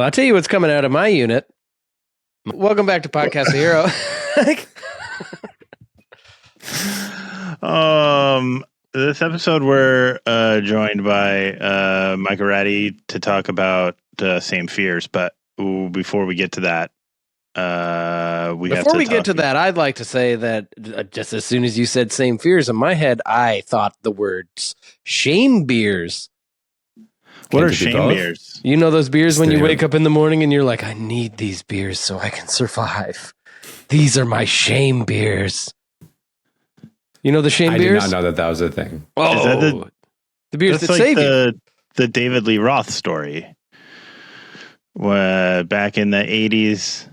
Well, I'll tell you what's coming out of my unit. Welcome back to Podcast Hero. This episode we're joined by Micah Ratty to talk about Same Fears, but before we get to that, I'd like to say that just as soon as you said Same Fears in my head, I thought the words shame beers. What are shame beers? You know those beers when you wake up in the morning and you're like, I need these beers so I can survive. These are my shame beers. You know the shame beers? I did not know that was a thing. Oh, is that the beers that like save you. The David Lee Roth story. Back in the 80s,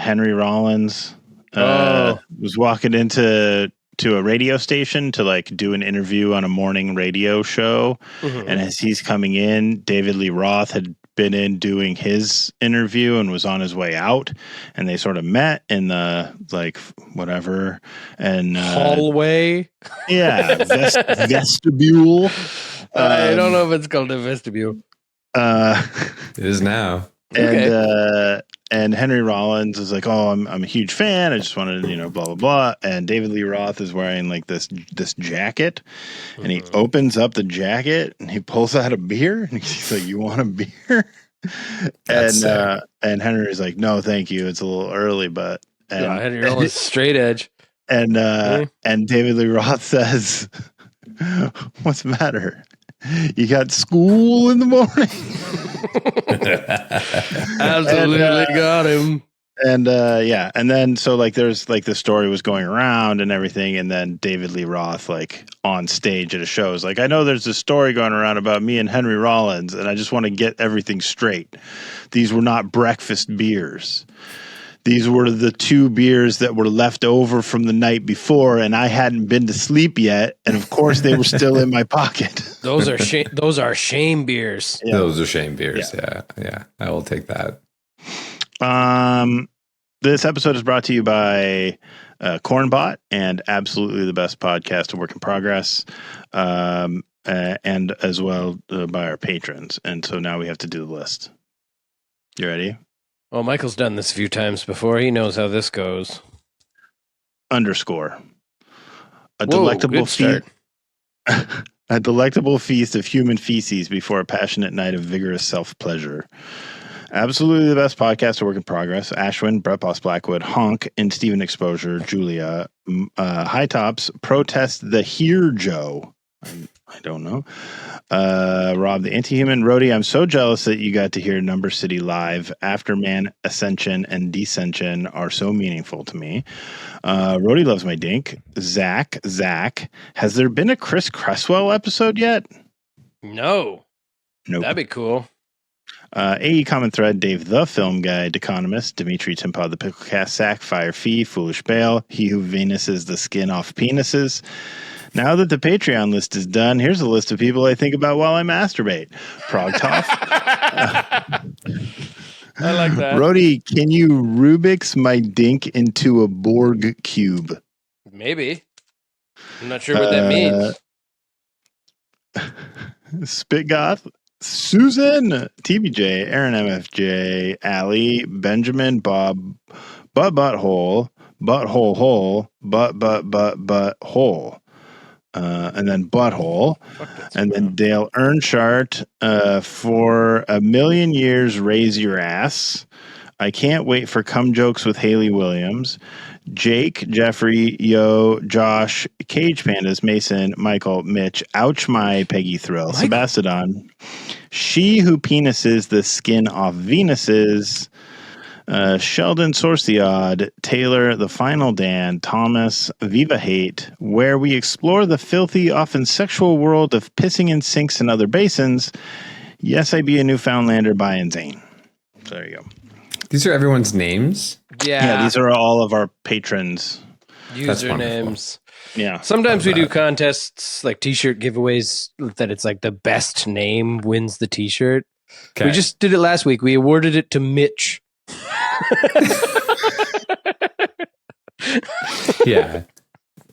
Henry Rollins was walking into a radio station to like do an interview on a morning radio show. Mm-hmm. And as he's coming in, David Lee Roth had been in doing his interview and was on his way out, and they sort of met in the like whatever and hallway. Yeah, vestibule. I don't know if it's called a vestibule. It is now. And Henry Rollins is like, oh, I'm a huge fan. I just wanted to, blah, blah, blah. And David Lee Roth is wearing like this jacket, and he opens up the jacket and he pulls out a beer and he's like, you want a beer? And Henry's like, no, thank you. It's a little early, but Henry Rollins straight edge. And David Lee Roth says, what's the matter? You got school in the morning? Absolutely got him. And and then so like there's like the story was going around and everything, and then David Lee Roth like on stage at a show is like, I know there's a story going around about me and Henry Rollins, and I just want to get everything straight. These were not breakfast beers. These were the two beers that were left over from the night before, and I hadn't been to sleep yet. And of course, they were still in my pocket. Those are shame beers. Yeah. Those are shame beers. Yeah. I will take that. This episode is brought to you by Cornbot and absolutely the best podcast, A Work in Progress, and as well by our patrons. And so now we have to do the list. You ready? Well, Michael's done this a few times before. He knows how this goes. Underscore. A delectable feast. A delectable feast of human feces before a passionate night of vigorous self-pleasure. Absolutely the best podcast, A Work in Progress. Ashwin, Brett Boss Blackwood, Honk, and Steven Exposure, Julia, High Tops, Protest the Here Joe. I don't know. Rob the Anti-Human, Rhodey, I'm so jealous that you got to hear Number City live. Afterman, Ascension, and Descension are so meaningful to me. Rhodey loves my dink. Zach, has there been a Chris Cresswell episode yet? No. Nope. That'd be cool. AE Common Thread, Dave the Film Guide, Economist, Dimitri Timpod, the Picklecast, Sack, Fire Fee, Foolish Bale, He Who Venuses the Skin Off Penises. Now that the Patreon list is done, here's a list of people I think about while I masturbate. Progtoff. I like that. Rhodey, can you Rubik's my dink into a Borg cube? Maybe. I'm not sure what that means. Spitgoth, Susan, TBJ, Aaron MFJ, Allie, Benjamin, Bob, Butthole, Hole, Butthole. And then Butthole, and then Dale Earnshart, for a million years, raise your ass. I can't wait for cum jokes with Haley Williams. Jake, Jeffrey, Yo, Josh, Cage Pandas, Mason, Michael, Mitch, Ouch My Peggy Thrill, Sebastodon, She Who Penises the Skin Off Venuses, Sheldon Sorciod, Taylor, The Final Dan, Thomas, Viva Hate, where we explore the filthy, often sexual world of pissing in sinks and other basins. Yes, I be a Newfoundlander by and Zane. So there you go. These are everyone's names? Yeah, these are all of our patrons. Usernames. Yeah. Sometimes we do contests, like t-shirt giveaways, that it's like the best name wins the t-shirt. Okay. We just did it last week. We awarded it to Mitch. Yeah.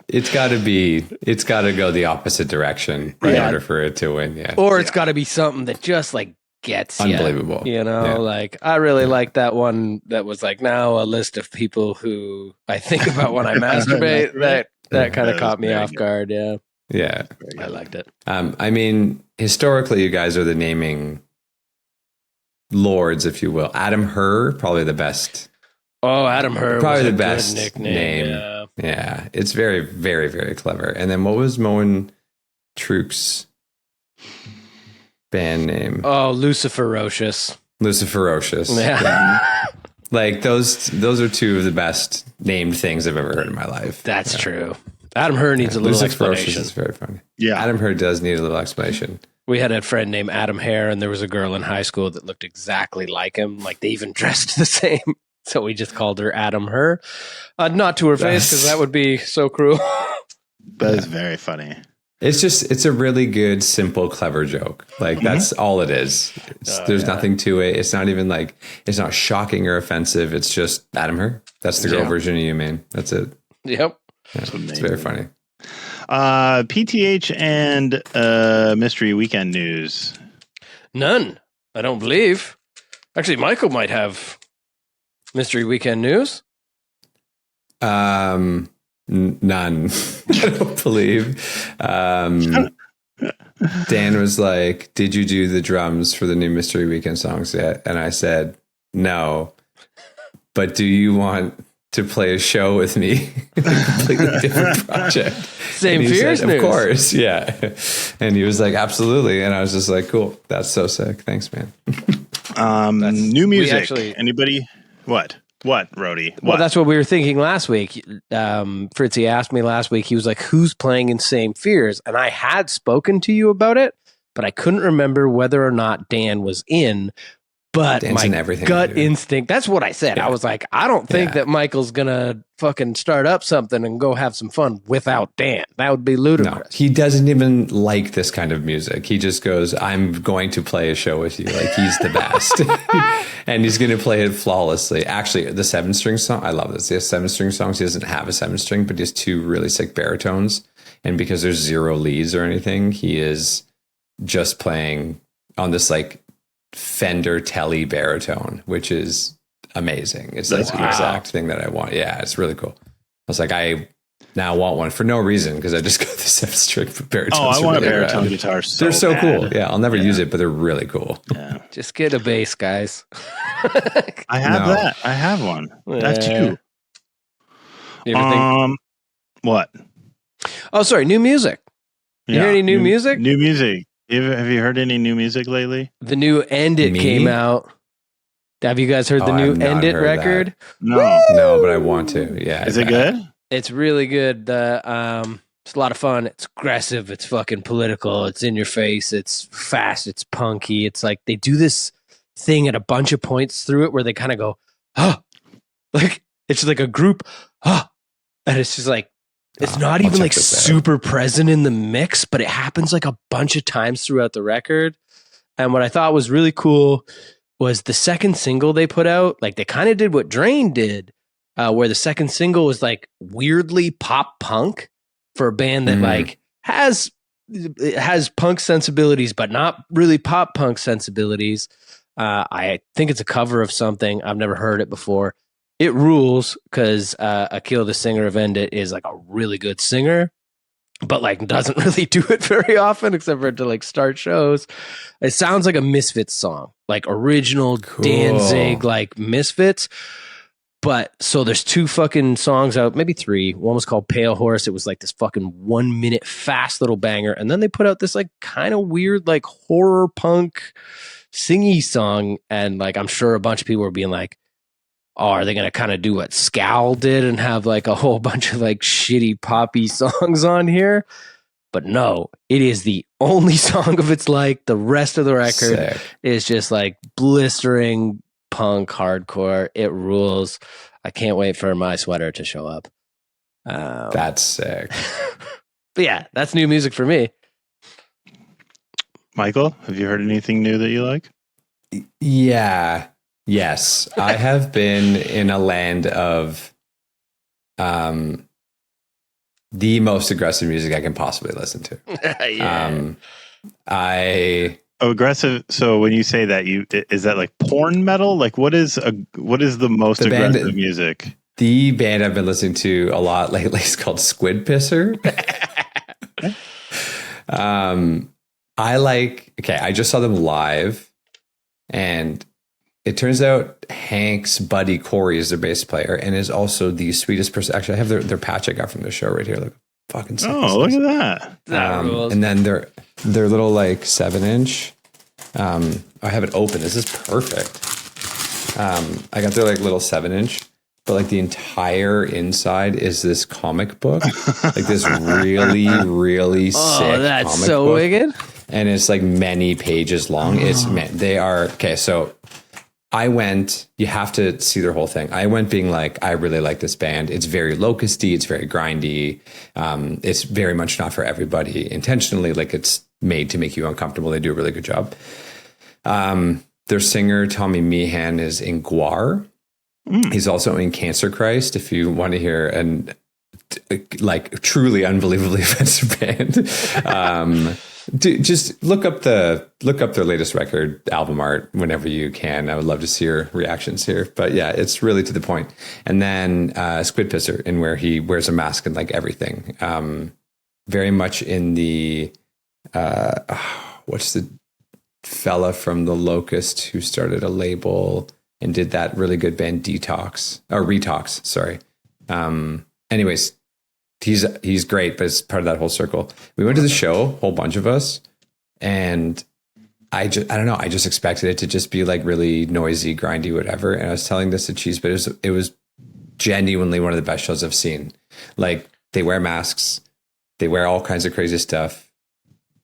It's got to go the opposite direction in order for it to win. Yeah. Or it's got to be something that just like gets ya, Unbelievable. You know, Yeah. like I really like that one that was like now a list of people who I think about when I masturbate. That kind of That was caught me very off good. guard. Yeah, Yeah. I liked it. I mean, historically, you guys are the naming lords, if you will. Adam Herr, probably the best. Oh, Adam Herr Probably was a the best good nickname. name. Yeah. Yeah. It's very, very, very clever. And then what was Moen Truke's band name? Oh, Luciferocious. Luciferocious. Yeah. Like those are two of the best named things I've ever heard in my life. That's true. Adam Herr needs a little Luciferocious explanation. is very funny. Yeah. Adam Herr does need a little explanation. We had a friend named Adam Hare, and there was a girl in high school that looked exactly like him. Like they even dressed the same. So we just called her Adam Herr. Not to her face, because that would be so cruel. That is very funny. It's a really good, simple, clever joke. Like that's all it is. There's nothing to it. It's not even like, it's not shocking or offensive. It's just Adam Herr. That's the girl version of you, man. That's it. Yep. Yeah, it's very funny. PTH and Mystery Weekend news. None, I don't believe. Actually, Michael might have Mystery Weekend news. None. I don't believe. Dan was like, "Did you do the drums for the new Mystery Weekend songs yet?" And I said, "No." But do you want to play a show with me? A completely different project. Same Fears said, news. Of course, yeah. And he was like, "Absolutely." And I was just like, "Cool, that's so sick. Thanks, man." New music. actually- Anybody? What, Rhodey? Well, What? that's what we were thinking last week. Fritzy asked me last week, he was like, who's playing in Same Fears? And I had spoken to you about it, but I couldn't remember whether or not Dan was in. But Dan's my in everything gut I do. instinct, that's what I said. Yeah. I was like, I don't think Yeah. that Michael's going to fucking start up something and go have some fun without Dan. That would be No, ludicrous. he doesn't even like this kind of music. He just goes, "I'm going to play a show with you." Like he's the best. And he's going to play it flawlessly. Actually, the 7-string song, I love this. He has 7-string songs. He doesn't have a 7-string, but he has 2 really sick baritones. And because there's 0 leads or anything, he is just playing on this like Fender Telly baritone, which is amazing. It's like That's the cool. exact thing that I want. Yeah, it's really cool. I was like, I now want one for no reason because I just got the 7-string baritones. Oh, I want a really baritone rad. guitar. They're so bad. cool. Yeah, I'll never use it, but they're really cool. Yeah. Just get a bass, guys. I have No. that. I have one. I have 2. You ever think? What? Oh, sorry, new music. You hear any new music? New music. Have you heard any new music lately? The new End It Me? came out. Have you guys heard the Oh, new I've not End It heard that. record? No. No, but I want to. Yeah. Is it good? It's really good. It's a lot of fun. It's aggressive. It's fucking political. It's in your face. It's fast. It's punky. It's like they do this thing at a bunch of points through it where they kind of go, oh, like it's like a group, oh, and it's just like it's not I'll even check like this out. super present in the mix, but it happens like a bunch of times throughout the record. And what I thought was really cool was the second single they put out. Like they kind of did what Drain did, where the second single was like weirdly pop punk for a band that like has punk sensibilities, but not really pop punk sensibilities. I think it's a cover of something. I've never heard it before. It rules because Akil, the singer of End It, is like a really good singer, but like doesn't really do it very often except for to like start shows. It sounds like a Misfits song, like original Danzig, like Misfits. But so there's 2 fucking songs out, maybe 3. One was called Pale Horse. It was like this fucking 1 minute fast little banger. And then they put out this like kind of weird, like horror punk singy song. And like, I'm sure a bunch of people were being like, oh, are they going to kind of do what Scowl did and have like a whole bunch of like shitty poppy songs on here? But no, it is the only song of its like. The rest of the record Sick. is just like blistering punk hardcore. It rules. I can't wait for my sweater to show up. That's sick. But yeah, that's new music for me. Michael, have you heard anything new that you like? Yeah. Yes. I have been in a land of the most aggressive music I can possibly listen to. Yeah. I aggressive. So when you say that, is that like porn metal? Like what is the most aggressive music? The band I've been listening to a lot lately is called Squid Pisser. I just saw them live, and it turns out Hank's buddy Corey is their bass player and is also the sweetest person. Actually, I have their patch I got from the show right here. Look, fucking sick. Oh, look at that! And then their little like 7-inch. I have it open. This is perfect. I got their like little 7-inch. But like the entire inside is this comic book, like this really, really sick. Oh, that's comic so book. wicked! And it's like many pages long. They are okay. So I went. You have to see their whole thing. I went being like, I really like this band. It's very locusty. It's very grindy. It's very much not for everybody. Intentionally, like it's made to make you uncomfortable. They do a really good job. Their singer Tommy Meehan is in Guar. He's also in Cancer Christ. If you want to hear an like truly unbelievably offensive band, just look up their latest record, album art, whenever you can. I would love to see your reactions here. But yeah, it's really to the point. And then Squid Pisser, in where he wears a mask and like everything. Very much in the what's the fella from The Locust who started a label and did that really good band Retox, sorry. Anyways, he's great, but it's part of that whole circle. We went to the show, a whole bunch of us, and I don't know, I just expected it to just be like really noisy, grindy, whatever. And I was telling this to Cheese, but it was genuinely one of the best shows I've seen. Like they wear masks, they wear all kinds of crazy stuff.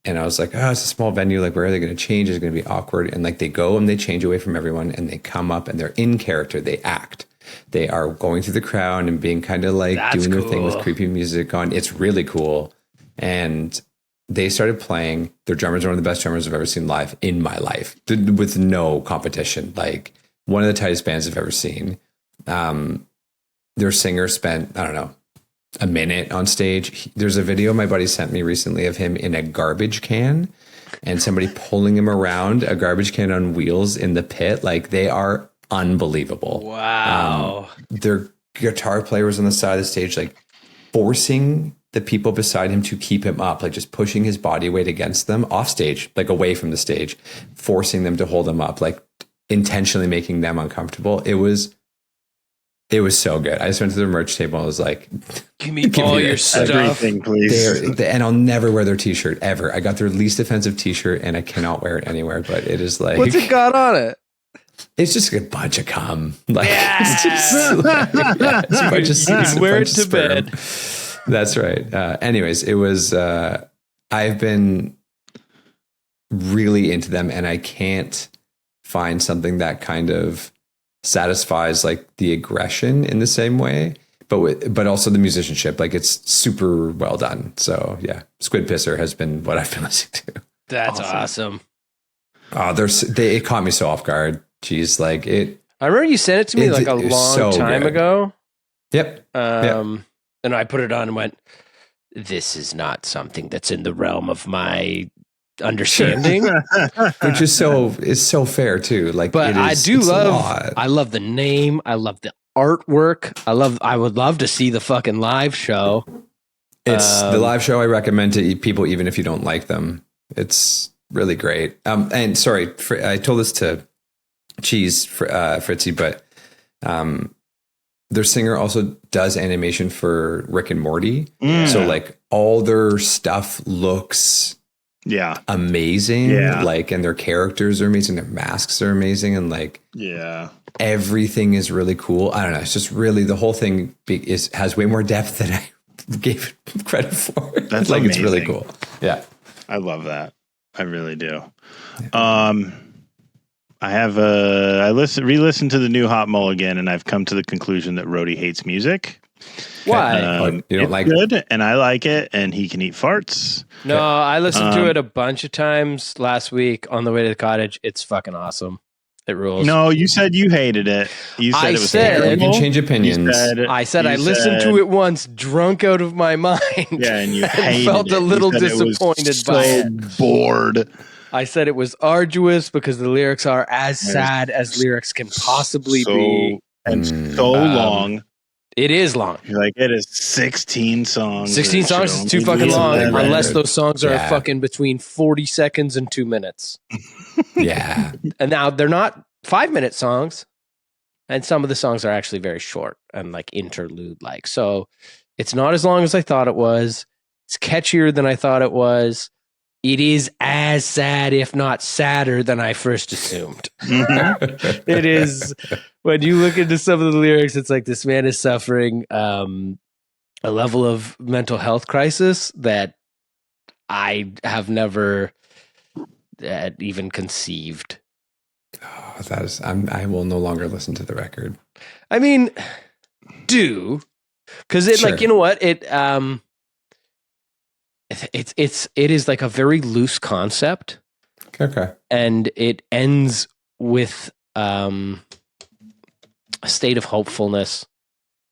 And I was like, oh, it's a small venue. Like, where are they going to change? Is it going to be awkward? And like, they go and they change away from everyone and they come up and they're in character. They act. They are going through the crowd and being kind of like doing their thing with creepy music on. It's really cool. And they started playing. Their drummers are one of the best drummers I've ever seen live in my life, with no competition. Like one of the tightest bands I've ever seen. Their singer spent, I don't know, a minute on stage. There's a video my buddy sent me recently of him in a garbage can and somebody pulling him around a garbage can on wheels in the pit. Like they are unbelievable. Wow. Their guitar player was on the side of the stage, like forcing the people beside him to keep him up, like just pushing his body weight against them off stage, like away from the stage, forcing them to hold him up, like intentionally making them uncomfortable. It was so good. I just went to the merch table and was like, give me all your stuff. Everything, please. And I'll never wear their t-shirt ever. I got their least offensive t-shirt and I cannot wear it anywhere, but it is like, what's it got on it? It's just a bunch of cum. Like, yeah. It's just like, it's a bunch of, you can wear it to bed. That's right. Anyways, it was, I've been really into them and I can't find something that kind of satisfies like the aggression in the same way, but also the musicianship. Like it's super well done. So yeah, Squid Pisser has been what I've been listening to. That's awesome. Oh, it caught me so off guard. Jeez, like it. I remember you sent it to me like a long time ago. Yep. And I put it on and went, this is not something that's in the realm of my understanding. Which is so fair too. Like, but I love the name. I love the artwork. I would love to see the fucking live show. It's the live show I recommend to people, even if you don't like them. It's really great. And sorry, I told this to Cheese, Fritzy, but their singer also does animation for Rick and Morty. So like all their stuff looks amazing. Like, and their characters are amazing. Their masks are amazing. And like, everything is really cool. I don't know. It's just really, the whole thing has way more depth than I gave it credit for. That's like, amazing. It's really cool. Yeah. I love that. I really do. I have re-listened to the new Hot Mulligan, and I've come to the conclusion that Rhodey hates music. Why? You don't like it? Good, and I like it, and he can eat farts. No, I listened to it a bunch of times last week on the way to the cottage. It's fucking awesome. It rules. No, you said you hated it. You said it was terrible. You can change opinions. I listened to it once, drunk out of my mind. Yeah, and you hated felt it. a little disappointed by it. Bored. I said it was arduous because the lyrics are as sad as lyrics can possibly be. And so long. It is long. Like, it is 16 songs. 16 songs is too fucking long, unless those songs are Yeah. fucking between 40 seconds and 2 minutes. Yeah. And now they're not 5-minute songs. And some of the songs are actually very short and like interlude like. So it's not as long as I thought it was. It's catchier than I thought it was. It is as sad, if not sadder, than I first assumed. It is. When you look into some of the lyrics, it's like this man is suffering a level of mental health crisis that I have never even conceived. Oh, that is. I will no longer listen to the record. I mean, because it Sure. like, you know what, it is like a very loose concept, Okay. and it ends with a state of hopefulness.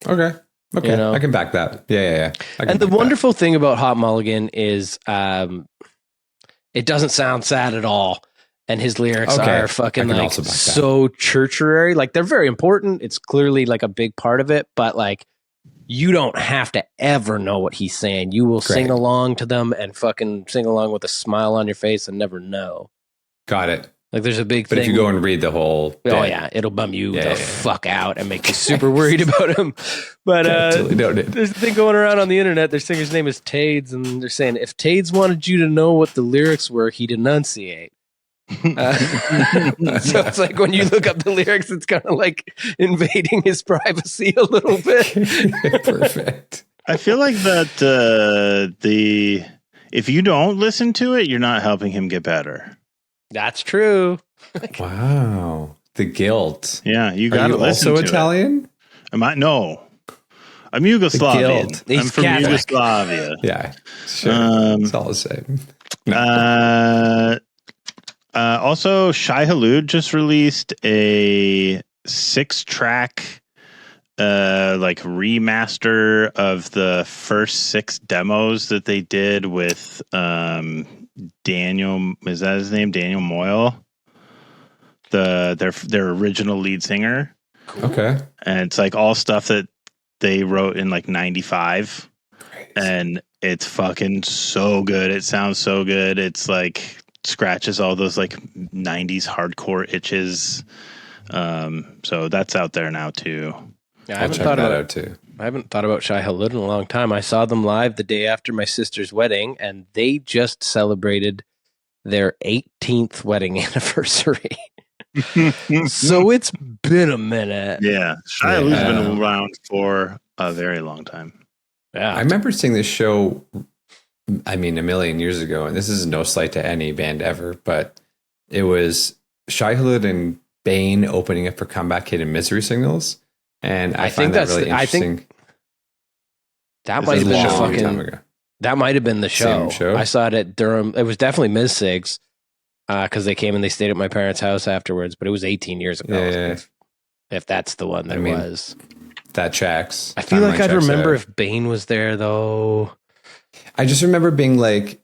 Okay. You know? I can back that. Yeah. And the wonderful thing about Hot Mulligan is it doesn't sound sad at all. And his lyrics are fucking like so churchery. Like, they're very important. It's clearly like a big part of it, but like, you don't have to ever know what he's saying. You will sing along to them and fucking sing along with a smile on your face and never know. Got it. Like, there's a big thing. But if you go and read the whole bit, oh yeah, it'll bum you fuck out and make you super worried about him. But there's a thing going around on the internet. Their singer's name is Tades, and they're saying if Tades wanted you to know what the lyrics were, he'd enunciate. So it's like when you look up the lyrics, it's kind of like invading his privacy a little bit. Perfect. I feel like that if you don't listen to it, you're not helping him get better. That's true. Wow. The guilt. Yeah, you got to listen also to Italian? It. Am I? No. I'm Yugoslavian. I'm from Catholic. Yugoslavia. Yeah. Sure. It's all the same. Also, Shai Hulud just released a 6-track like remaster of the first 6 demos that they did with Daniel, is that his name? Daniel Moyle, their original lead singer. Cool. Okay. And it's like all stuff that they wrote in like 95. Great. And it's fucking so good. It sounds so good. It's like scratches all those like 90s hardcore itches. So that's out there now too. Yeah, I haven't thought about that out too. I haven't thought about Shai Hulud in a long time. I saw them live the day after my sister's wedding, and they just celebrated their 18th wedding anniversary. So it's been a minute. Yeah, Shai Hulud's been around for a very long time. Yeah, I remember seeing this show, I mean, a million years ago, and this is no slight to any band ever, but it was Shai Hulud and Bane opening up for Comeback Kid and Misery Signals. And I find that really interesting. I think that might have been the fucking. That might have been the show. I saw it at Durham. It was definitely Ms. Sigs because they came and they stayed at my parents' house afterwards. But it was 18 years ago. Yeah. If that's the one that was. That tracks. I feel like I'd remember if Bane was there though. I just remember being like,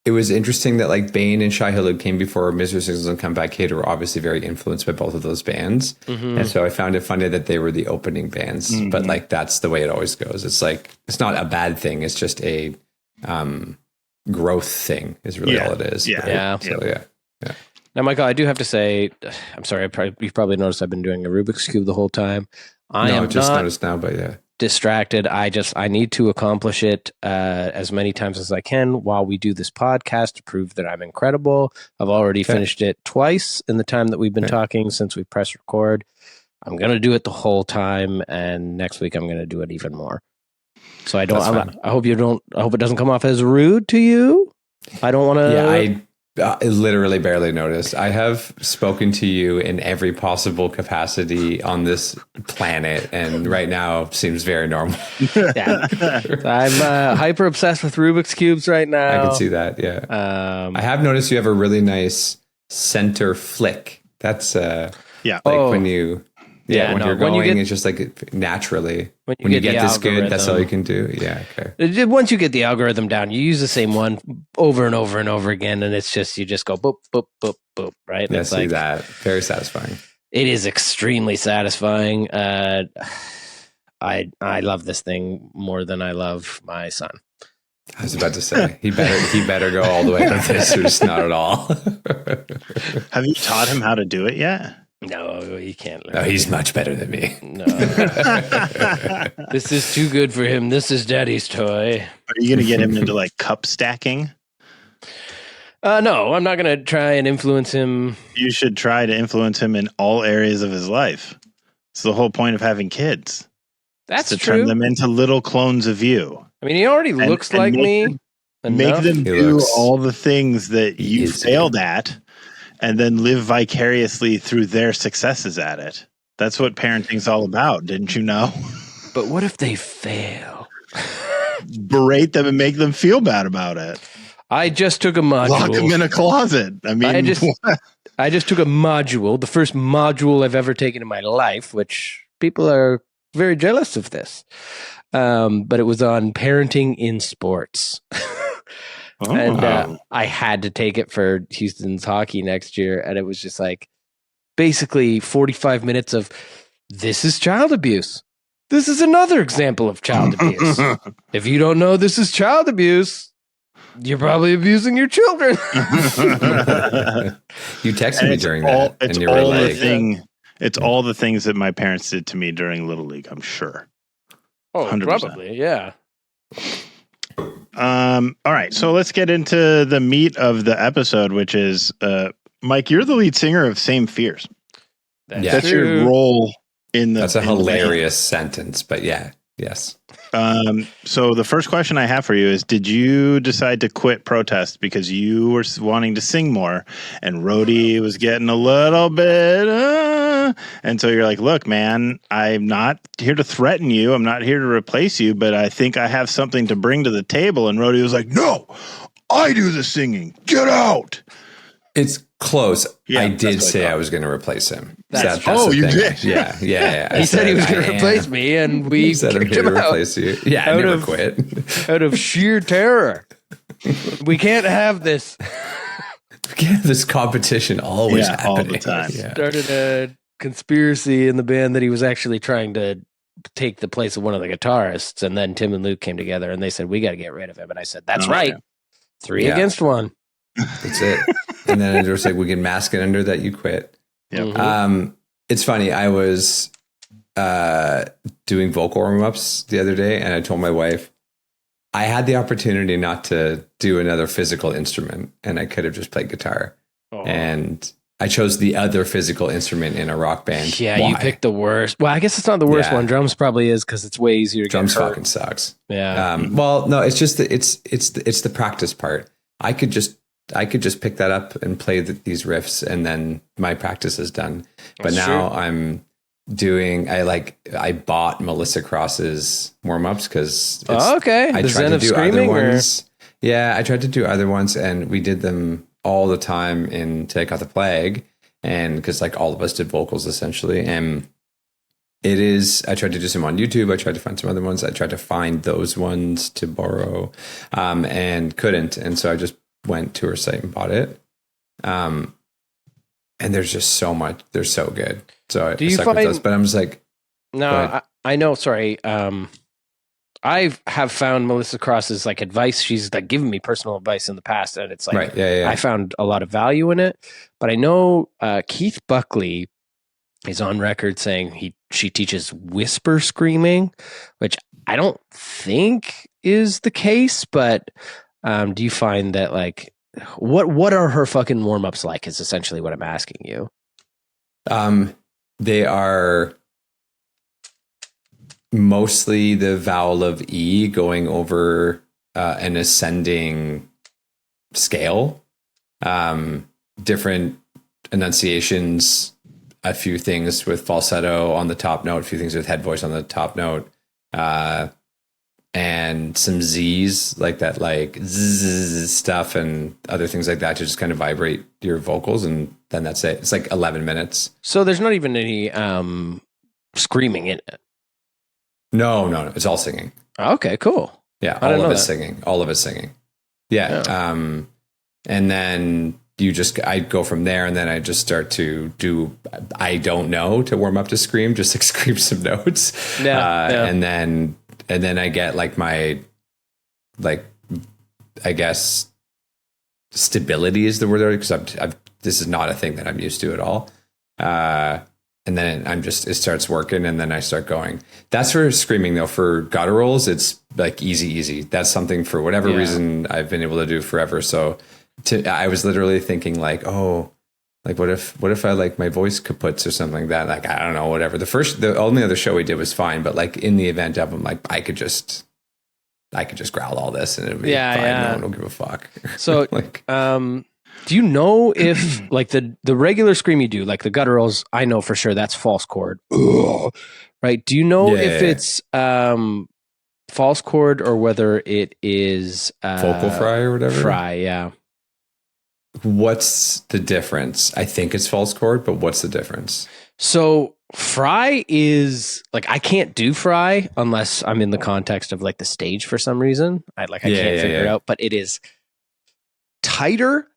it was interesting that like Bane and Shai Hulud came before Misery Signals and Comeback Kid were obviously very influenced by both of those bands. Mm-hmm. And so I found it funny that they were the opening bands, but like, that's the way it always goes. It's like, it's not a bad thing. It's just a growth thing is really all it is. Yeah. So yeah. Now, Michael, I do have to say, I'm sorry. You probably noticed I've been doing a Rubik's Cube the whole time. I just noticed now, but yeah. Distracted. I need to accomplish it as many times as I can while we do this podcast to prove that I'm incredible. I've already finished it twice in the time that we've been talking since we pressed record. I'm going to do it the whole time, and next week I'm going to do it even more. So I hope it doesn't come off as rude to you. I don't want to. Yeah, I literally barely noticed. I have spoken to you in every possible capacity on this planet, and right now seems very normal. Yeah. I'm hyper obsessed with Rubik's Cubes right now. I can see that, yeah. I have noticed you have a really nice center flick. That's when you Yeah, when no, you're when going, you get- it's just like naturally. when you When you get get the this good, that's all algorithm- you can do. Yeah, okay. Once you get the algorithm down, you use the same one over and over and over again, and it's just you just go boop boop boop boop, right? And Yeah, it's see like that. Very satisfying. it is extremely satisfying. I love this thing more than I love my son. I was about to say he better go all the way with this, or just not at all. Have you taught him how to do it yet? No, he can't learn. No, he's much better than me. No. This is too good for him. This is daddy's toy. Are you going to get him into like cup stacking? No, I'm not going to try and influence him. You should try to influence him in all areas of his life. It's the whole point of having kids. That's to true. turn them into little clones of you. I mean, he already looks like me. Make them He do looks- all the things that He you is failed at, and then live vicariously through their successes at it. That's what parenting's all about, didn't you know? But what if they fail? Berate them and make them feel bad about it. I just took a module. Lock them in a closet. I mean, I just took a module, the first module I've ever taken in my life, which people are very jealous of this. But it was on parenting in sports. And I had to take it for Houston's hockey next year. And it was just like basically 45 minutes of this is child abuse. This is another example of child abuse. If you don't know this is child abuse, you're probably abusing your children. You texted me during that, it's and you were all like, it's all the things that my parents did to me during Little League, I'm sure. Oh, 100%. probably, yeah. All right, so let's get into the meat of the episode, which is Mike, you're the lead singer of Same Fears. That's your role in the. That's a in the hilarious sentence, but yeah, yes. So the first question I have for you is: did you decide to quit protest because you were wanting to sing more, and Rhodey was getting a little bit, and so you're like, "Look, man, I'm not here to threaten you. I'm not here to replace you, but I think I have something to bring to the table." And Rhodey was like, "No, I do the singing. Get out." It's close. Yeah, I that's did what I say thought. I was going to replace him. That's the you thing. did? Yeah. I He said he was going I to replace am. me, and we He said I'm kicked here him to out replace you. Yeah, I Out never of- quit. out of sheer terror. We can't have this. This competition always Yeah, all the happening. time. Yeah. Started a conspiracy in the band that he was actually trying to take the place of one of the guitarists, and then Tim and Luke came together and they said, we got to get rid of him. And I said, that's Oh, right. yeah. 3 Yeah. against 1. That's it. And then it was like, we can mask it under that you quit. Yep. Mhm. It's funny. I was doing vocal warm-ups the other day, and I told my wife I had the opportunity not to do another physical instrument, and I could have just played guitar. Oh. And I chose the other physical instrument in a rock band. Yeah, Why? you picked the worst. Well, I guess it's not the worst Yeah. one. Drums probably is because it's way easier to Drums get hurt. fucking sucks. Yeah. Well, no, it's just it's the practice part. I could just pick that up and play these riffs, and then my practice is done. But That's now true. I'm doing. I bought Melissa Cross's warm ups because Oh, okay. I The tried Zen to of do Screaming, other or- ones. Yeah, I tried to do other ones, and we did them all the time in Take Out the Plague, and because like all of us did vocals essentially, and it is. I tried to do some on YouTube. I tried to find some other ones. I tried to find those ones to borrow, and couldn't, and so I just went to her site and bought it. And there's just so much. They're so good. So Do I you stuck with find- those. But I'm just like, Go No, ahead. I know. Sorry. I have found Melissa Cross's like advice. She's like given me personal advice in the past, and it's like right? Yeah. I found a lot of value in it. But I know Keith Buckley is on record saying she teaches whisper screaming, which I don't think is the case. But do you find that like what are her fucking warm ups like? Is essentially what I'm asking you. They are mostly the vowel of E going over an ascending scale. Different enunciations, a few things with falsetto on the top note, a few things with head voice on the top note, and some Z's like that, like zzz stuff and other things like that to just kind of vibrate your vocals. And then that's it. It's like 11 minutes. So there's not even any screaming in it. No. It's all singing. Okay, cool. Yeah, I didn't all of know it's that. singing. All of it's singing. Yeah. And then I go from there, and then I just start to do I don't know to warm up to scream, just like scream some notes. Yeah. And then I get like my like I guess stability is the word, because this is not a thing that I'm used to at all. And then it starts working, and then I start going. That's for screaming though. For gutturals, it's like easy. That's something for whatever reason I've been able to do forever. So I was literally thinking like, oh, like what if I like my voice kaputs or something like that? Like, I don't know, whatever. The only other show we did was fine, but like in the event of them, like I could just growl all this and it'd be fine. No one will give a fuck. So, like, do you know if like the regular scream you do, like the gutturals, I know for sure that's false chord, right? Do you know if it's false chord or whether it is vocal fry or whatever? Fry, yeah. What's the difference? I think it's false chord, but what's the difference? So fry is like, I can't do fry unless I'm in the context of like the stage for some reason. I can't figure it out, but it is tighter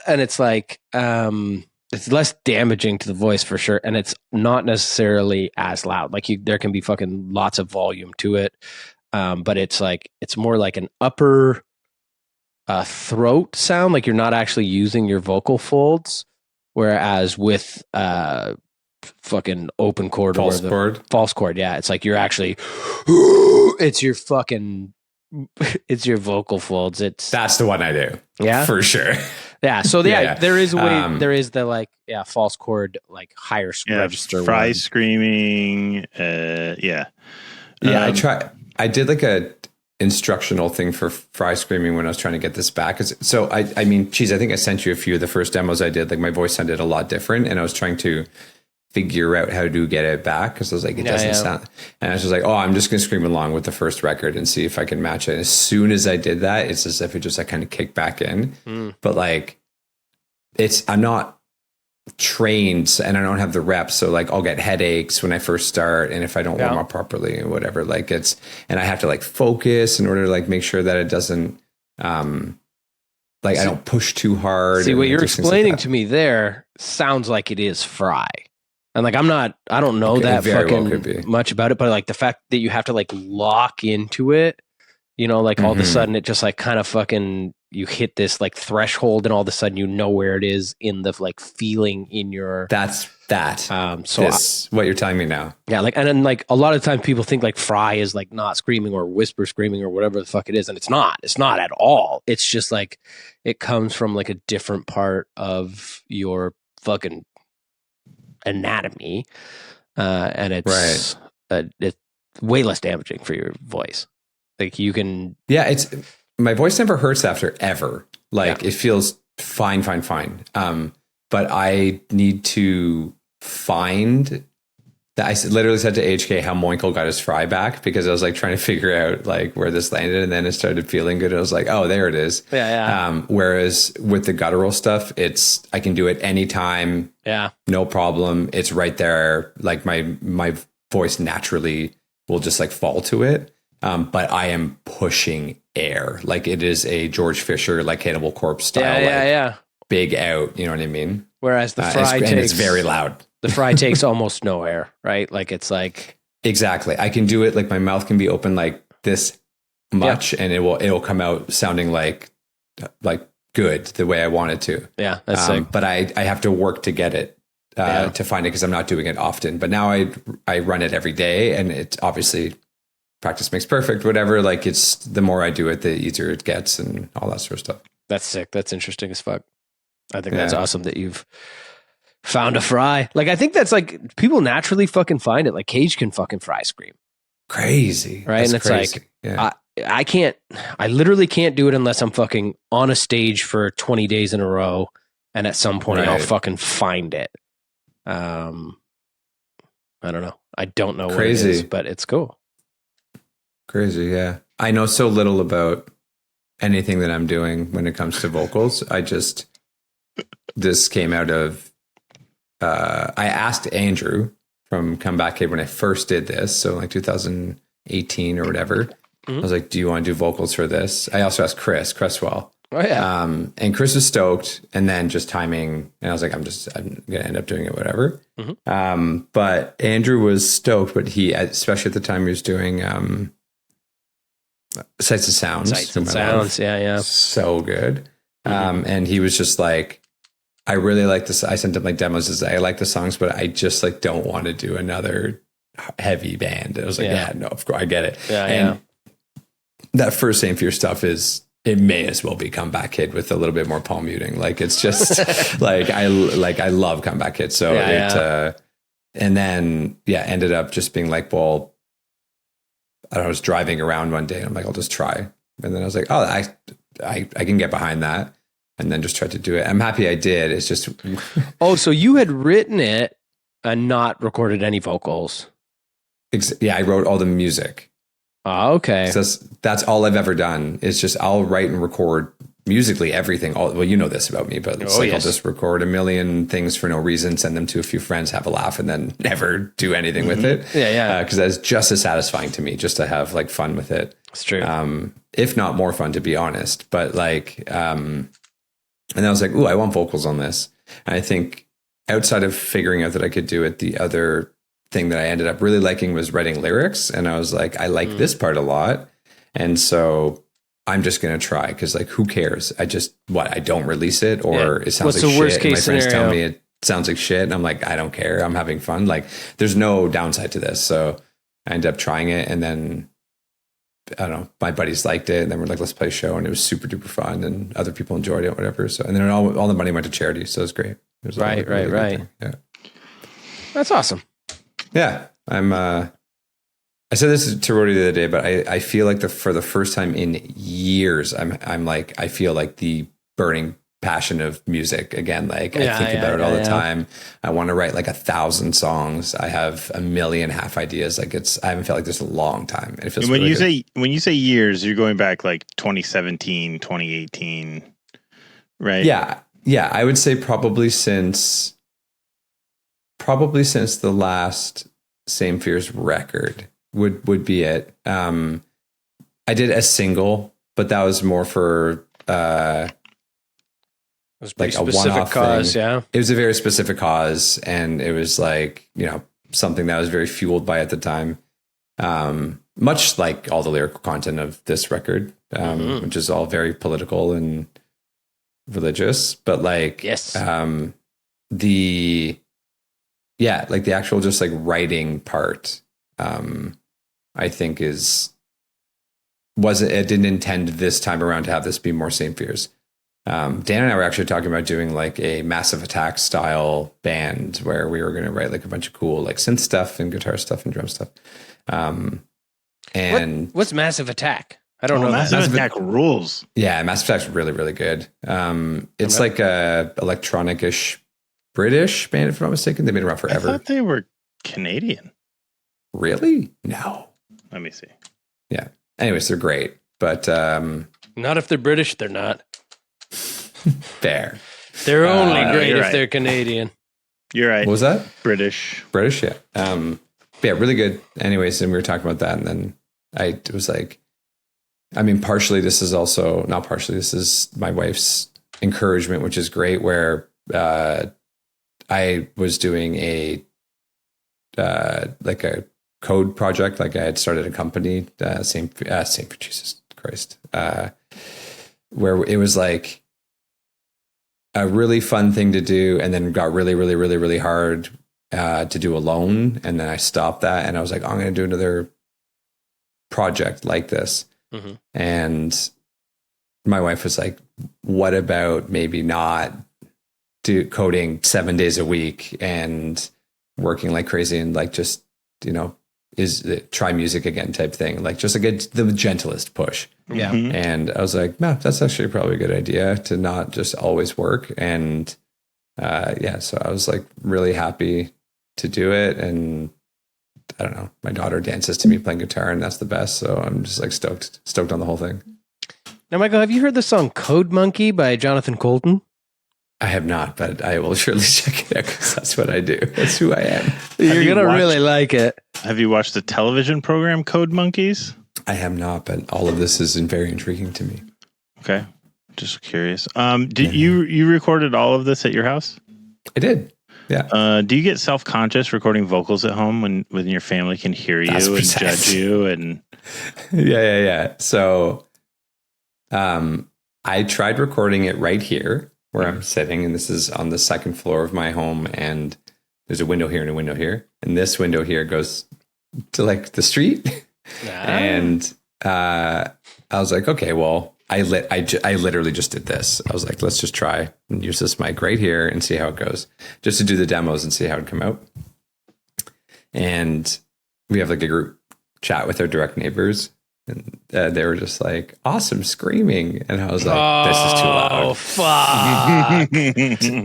and it's like it's less damaging to the voice for sure, and it's not necessarily as loud. Like there can be fucking lots of volume to it, but it's more like an upper throat sound, like you're not actually using your vocal folds, whereas with fucking open chord false chord, yeah, it's like you're actually it's your fucking it's your vocal folds. That's the one I do. Yeah, for sure. Yeah. So there is a way. There is the false chord, like higher register. Fry one. Screaming. Yeah. I did like a instructional thing for fry screaming when I was trying to get this back. So I mean, geez, I think I sent you a few of the first demos I did. Like my voice sounded a lot different, and I was trying to figure out how to get it back, because I was like, it doesn't sound. And I was just like, oh, I'm just gonna scream along with the first record and see if I can match it. And as soon as I did that, it's as if it just like kind of kicked back in. But like, I'm not trained and I don't have the reps, so like I'll get headaches when I first start, and if I don't warm up properly and whatever, like and I have to like focus in order to like make sure that it doesn't I don't push too hard. See, what you're explaining to me there sounds like it is fry. And like, I don't know that fucking much about it, but like the fact that you have to like lock into it, you know, like all of a sudden it just like kind of fucking, you hit this like threshold, and all of a sudden you know where it is in the like feeling in your. That's that. So what you're telling me now. Yeah. Like, and then like a lot of times people think like fry is like not screaming or whisper screaming or whatever the fuck it is. And it's not at all. It's just like, it comes from like a different part of your fucking anatomy, and it's it's way less damaging for your voice. Like you can, it's my voice never hurts after ever. Like it feels fine. But I need to find that. I literally said to HK how Moinkle got his fry back, because I was like trying to figure out like where this landed, and then it started feeling good. I was like, oh, there it is. Whereas with the guttural stuff, I can do it anytime. Yeah. No problem. It's right there. Like my voice naturally will just like fall to it. But I am pushing air. Like it is a George Fisher, like Cannibal Corpse style. Big out. You know what I mean? Whereas the fry and it's very loud. The fry takes almost no air, right? Like it's like. Exactly. I can do it. Like my mouth can be open like this much, and it'll come out sounding like good the way I want it to. Yeah. That's sick. But I have to work to get it, to find it, because I'm not doing it often. But now I run it every day, and it's obviously practice makes perfect, whatever. Like it's the more I do it, the easier it gets and all that sort of stuff. That's sick. That's interesting as fuck. I think that's awesome that you've found a fry. Like, I think that's like, people naturally fucking find it. Like Cage can fucking fry scream. Crazy. Right. That's and it's crazy. Like, I literally can't do it unless I'm fucking on a stage for 20 days in a row. And at some point I'll fucking find it. I don't know. I don't know what it is, but it's cool. Crazy. Yeah. I know so little about anything that I'm doing when it comes to vocals. This came out of I asked Andrew from Comeback Kid when I first did this, so like 2018 or whatever. I was like, do you want to do vocals for this? I also asked Chris Cresswell. Oh yeah. And Chris was stoked, and then just timing, and I was like, I'm gonna end up doing it, whatever. But Andrew was stoked, but he, especially at the time, he was doing Sights and Sounds. Sights and Sounds, yeah. So good. And he was just like, I really like this. I sent him like demos. I like the songs, but I just like don't want to do another heavy band. I was like, yeah, no, of course, I get it. And that first Saint Fear stuff it may as well be Comeback Kid with a little bit more palm muting. Like it's just I love Comeback Kid. So and then ended up just being like, well, I was driving around one day and I'm like, I'll just try. And then I was like, oh, I can get behind that. And then just tried to do it. I'm happy I did. It's just oh, so you had written it and not recorded any vocals. Yeah, I wrote all the music. Oh, okay. So that's all I've ever done. Is just I'll write and record musically everything. Well, you know this about me, but it's I'll just record a million things for no reason, send them to a few friends, have a laugh, and then never do anything with it. Yeah. Because that's just as satisfying to me, just to have like fun with it. It's true. If not more fun, to be honest. But like, and I was like, ooh, I want vocals on this. And I think outside of figuring out that I could do it, the other thing that I ended up really liking was writing lyrics. And I was like, I like this part a lot. And so I'm just going to try because like, who cares? I don't release it or it sounds What's like the worst shit. case And my friends scenario? tell me it sounds like shit. And I'm like, I don't care. I'm having fun. Like there's no downside to this. So I ended up trying it. And then I don't know, my buddies liked it. And then we're like, let's play a show. And it was super duper fun. And other people enjoyed it, whatever. So, and then all the money went to charity. So it was great. It was Right. Yeah. That's awesome. Yeah, I said this to Rody the other day, but I feel like for the first time in years, I'm like, I feel like the burning passion of music again. Like I think about it all the time. I want to write like 1,000 songs. I have a million half ideas. Like I haven't felt like this in a long time. It feels when really you say years, you're going back like 2017, 2018, right? Yeah. I would say probably since the last Same Fears record would be it. I did a single, but that was more for It was like a specific one-off cause. thing. Yeah. It was a very specific cause, and it was like, you know, something that I was very fueled by at the time. Much like all the lyrical content of this record, which is all very political and religious, but like like the actual just like writing part, I think it didn't intend this time around to have this be more Saint Fears. Dan and I were actually talking about doing like a Massive Attack style band where we were going to write like a bunch of cool like synth stuff and guitar stuff and drum stuff. And what's Massive Attack? I don't know. Massive Attack rules. Yeah, Massive Attack's really, really good. It's like a electronic-ish British band, if I'm not mistaken. They've been around forever. I thought they were Canadian. Really? No. Let me see. Yeah. Anyways, they're great. But Not if they're British, they're not. fair. They're only great if right. they're Canadian. You're right. What was that? British, yeah. Yeah, really good. Anyways, and we were talking about that, and then I was like, I mean, this is my wife's encouragement, which is great, where I was doing like a code project. Like I had started a company, same for Jesus Christ, where it was like a really fun thing to do, and then got really, really, really, really hard to do alone. And then I stopped that, and I was like, I'm going to do another project like this. Mm-hmm. And my wife was like, what about maybe not do coding 7 days a week and working like crazy and like just, you know, try music again type thing, like just like the gentlest push. Yeah. Mhm. And I was like, no, that's actually probably a good idea to not just always work. And so I was like really happy to do it. And I don't know, my daughter dances to me playing guitar, and that's the best. So I'm just like stoked on the whole thing. Now, Michael, have you heard the song Code Monkey by Jonathan Colton? I have not, but I will surely check it out because that's what I do. That's who I am. You're going to really like it. Have you watched the television program Code Monkeys? I have not, but all of this is very intriguing to me. Okay. Just curious. Did you recorded all of this at your house? I did. Yeah. Do you get self-conscious recording vocals at home when your family can hear you and judge you? And yeah. So, I tried recording it right here where I'm sitting, and this is on the second floor of my home, and there's a window here and a window here, and this window here goes to like the street. And I was like, okay, well, I literally just did this. I was like, let's just try and use this mic right here and see how it goes, just to do the demos and see how it come out. And we have like a group chat with our direct neighbors, and they were just like, awesome screaming. And I was like, this is too loud. Oh, fuck. I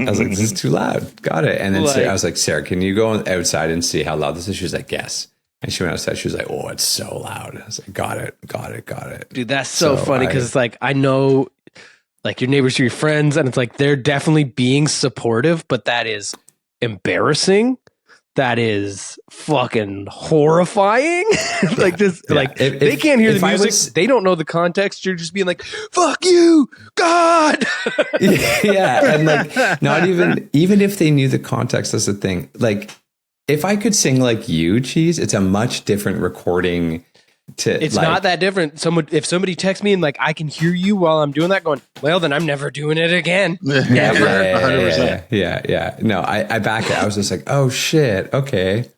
was like, this is too loud. Got it. And then I was like, Sarah, can you go outside and see how loud this is? She was like, yes. And she went outside. She was like, oh, it's so loud. I was like, got it. Dude, that's so funny because it's like, I know like your neighbors are your friends and it's like, they're definitely being supportive, but that is embarrassing. That is fucking horrifying. Like this, like if they can't hear the music. They don't know the context. You're just being like, fuck you, God. Yeah. And like, not even if they knew the context, that's the thing. Like, if I could sing like you, Cheese, it's a much different recording. It's like, not that different. If somebody texts me and like I can hear you while I'm doing that, going, well, then I'm never doing it again. Yeah. No, I back it. I was just like, oh shit, okay,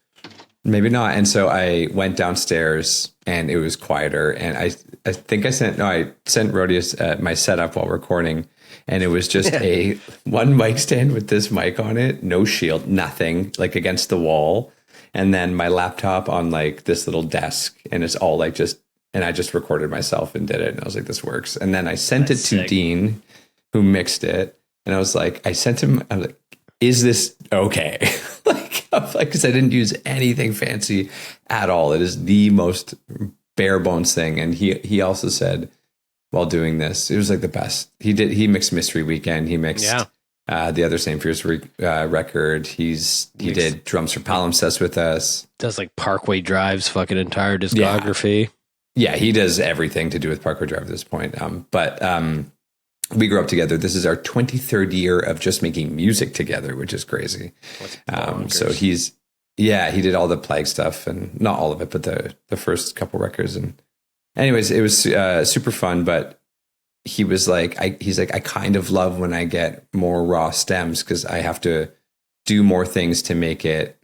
maybe not. And so I went downstairs and it was quieter. And I think I sent Rodius my setup while recording. And it was just a one mic stand with this mic on it, no shield, nothing, like against the wall. And then my laptop on like this little desk. And it's all like and I just recorded myself and did it. And I was like, this works. And then I sent it to sick. Dean, who mixed it. And I was like, I was like, is this okay? Because I didn't use anything fancy at all. It is the most bare bones thing. And he also said, while doing this, it was like the best. He mixed Mystery Weekend. He mixed the other Same Fierce record. He did drums for Palimpsest with us. Does like Parkway Drive's fucking entire discography. Yeah, he does everything to do with Parkway Drive at this point. But we grew up together. This is our 23rd year of just making music together, which is crazy. So he did all the Plague stuff, and not all of it, but the first couple records. And anyways, it was super fun, but he was like, I kind of love when I get more raw stems because I have to do more things to make it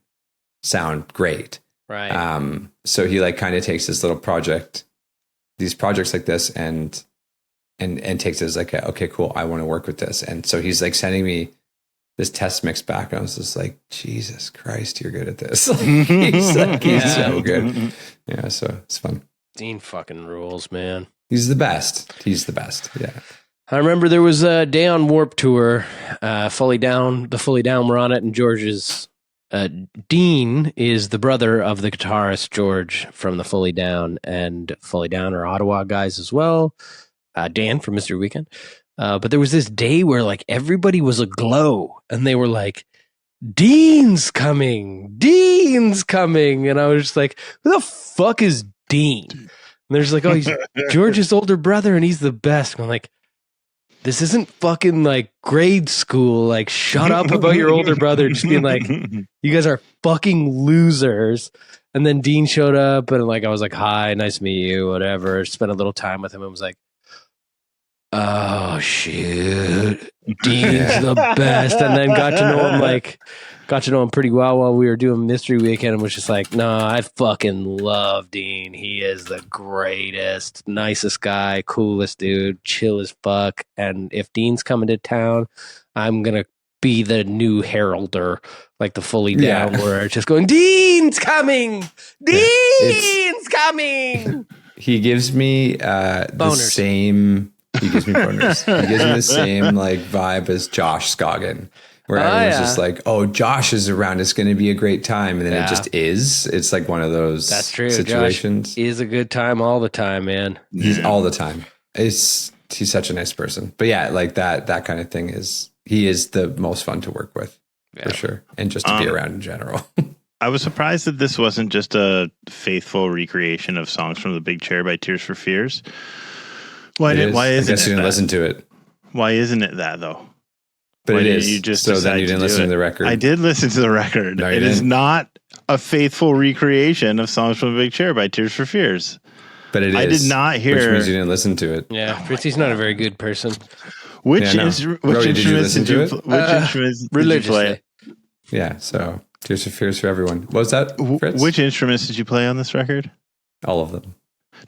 sound great. Right. So he like kind of takes these projects like this and takes it as like, okay, cool, I want to work with this. And so he's like sending me this test mix back. And I was just like, Jesus Christ, you're good at this. He's so good. Yeah. So it's fun. Dean fucking rules, man. He's the best. Yeah. I remember there was a day on Warped Tour, Fully Down were on it, and George's Dean is the brother of the guitarist George from the Fully Down, and Fully Down are Ottawa guys as well. Dan from Mystery Weekend. But there was this day where like everybody was aglow, and they were like, Dean's coming. And I was just like, who the fuck is Dean? And they're just like, oh, he's George's older brother and he's the best. And I'm like, this isn't fucking like grade school. Like, shut up about your older brother. Just being like, you guys are fucking losers. And then Dean showed up and like, I was like, hi, nice to meet you, whatever. Spent a little time with him and was like, oh shit, Dean's the best. And then got to know him pretty well while we were doing Mystery Weekend, and was just like, no, I fucking love Dean. He is the greatest, nicest guy, coolest dude, chill as fuck. And if Dean's coming to town, I'm gonna be the new heralder, like the Fully Down, where it's just going, Dean's coming, Dean's coming. He gives me the same. He gives me boners. He gives me the same like vibe as Josh Scoggin, where everyone's just like, "Oh, Josh is around. It's going to be a great time," and then it just is. It's like one of those situations. Josh is a good time all the time, man. He's all the time. He's such a nice person. But yeah, like that kind of thing is he is the most fun to work with for sure, and just to be around in general. I was surprised that this wasn't just a faithful recreation of songs from The Big Chair by Tears for Fears. Why isn't I guess it you didn't that? listen to it. Why isn't it that though? But Why it did is. you just so then decide you didn't to do listen it? to the record. I did listen to the record. No, you It is didn't. not a faithful recreation of Songs from the Big Chair by Tears for Fears. But it is. I did not hear. Which means you didn't listen to it. Yeah, Fritzy's not a very good person. Which Yeah, no. which Rory, did you instruments listen did to you it? which instruments did you Religiously. play? Yeah. So Tears for Fears for everyone. What was that, Fritz? Which instruments did you play on this record? All of them.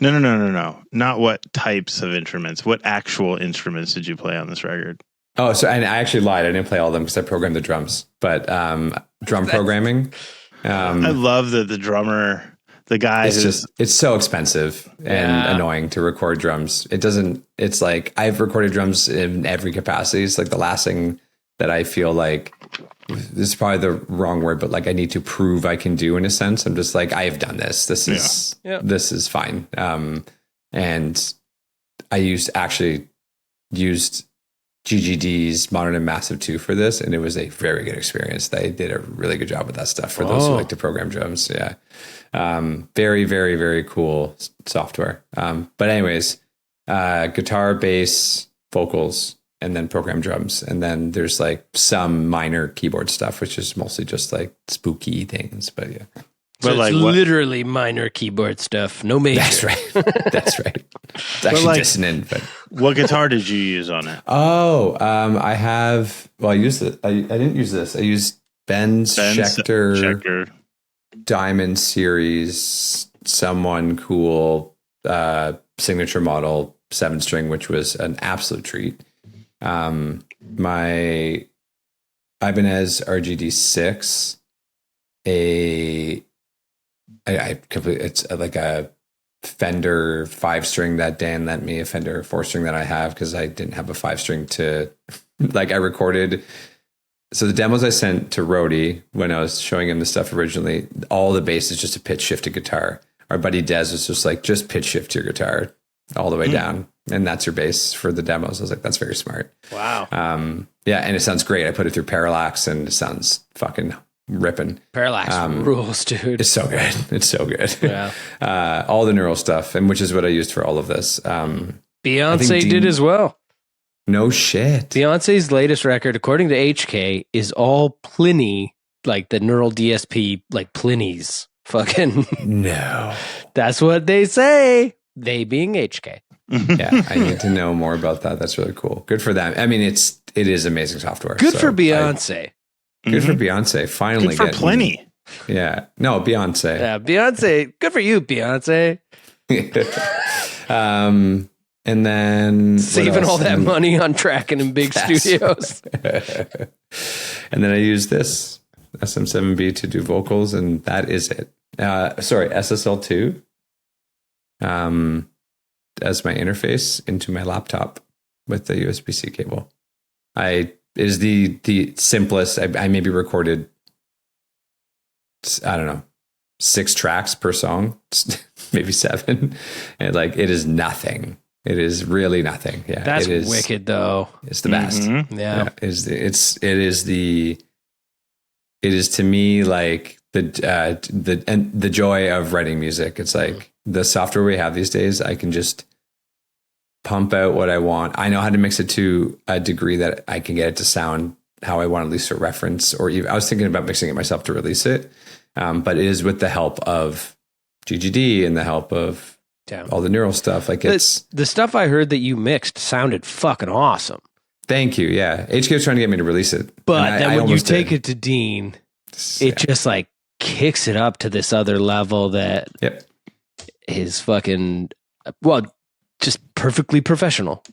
No. Not what types of instruments. What actual instruments did you play on this record? Oh, so and I actually lied. I didn't play all of them because I programmed the drums. But drum programming. I love that the drummer, the guy It's so expensive and annoying to record drums. It's like I've recorded drums in every capacity. It's like the last thing that I feel like, this is probably the wrong word, but like I need to prove I can do in a sense. I'm just like, I have done this. This is fine. And I used GGD's Modern and Massive 2 for this, and it was a very good experience. They did a really good job with that stuff for those who like to program drums. Yeah. Very, very, very cool software. But anyways, guitar, bass, vocals, and then program drums. And then there's like some minor keyboard stuff, which is mostly just like spooky things. But yeah. So But it's literally minor keyboard stuff. No major. That's right. That's right. It's actually dissonant, but what guitar did you use on it? I have. Well, I used it. I didn't use this. I used Ben's Schecter Diamond Series, someone cool signature model 7-string, which was an absolute treat. My Ibanez RGD6, it's like a Fender 5-string that Dan lent me, a Fender 4-string that I have because I didn't have a 5-string to like. I recorded. So the demos I sent to Rody when I was showing him the stuff originally, all the bass is just a pitch shifted guitar. Our buddy Des was just like, just pitch shift your guitar all the way down, and that's your bass for the demos. I was like, that's very smart. Wow. Yeah, and it sounds great. I put it through Parallax, and it sounds fucking ripping. Parallax rules, dude. It's so good. It's so good. Yeah. All the neural stuff, and which is what I used for all of this. Beyonce did as well. No shit. Beyonce's latest record, according to HK, is all Pliny, like the neural DSP, like Pliny's fucking. No. That's what they say. They being HK. Yeah, I need to know more about that. That's really cool. Good for them. I mean, it is amazing software. Good for Beyonce. Good for Beyonce. Finally, good for Pliny. Yeah. No, Beyonce. Yeah, Beyonce. Good for you, Beyonce. And then saving all that money on tracking in big studios. And then I use this SM7B to do vocals, and that is it. Sorry, SSL2 as my interface into my laptop with the USB-C cable. It is the simplest. I maybe recorded, I don't know, 6 tracks per song, maybe 7, and like it is nothing. It is really nothing. Yeah, that's it is wicked though. It's the best. Mm-hmm. Yeah. It is to me like the joy of writing music. It's like the software we have these days. I can just pump out what I want. I know how to mix it to a degree that I can get it to sound how I want, at least for reference. Or even, I was thinking about mixing it myself to release it, but it is with the help of GGD and the help of all the neural stuff. Like it's the stuff I heard that you mixed sounded fucking awesome. Thank you. Yeah. HK was trying to get me to release it. But then when you take it to Dean, it just like kicks it up to this other level that is fucking, well, just perfectly professional.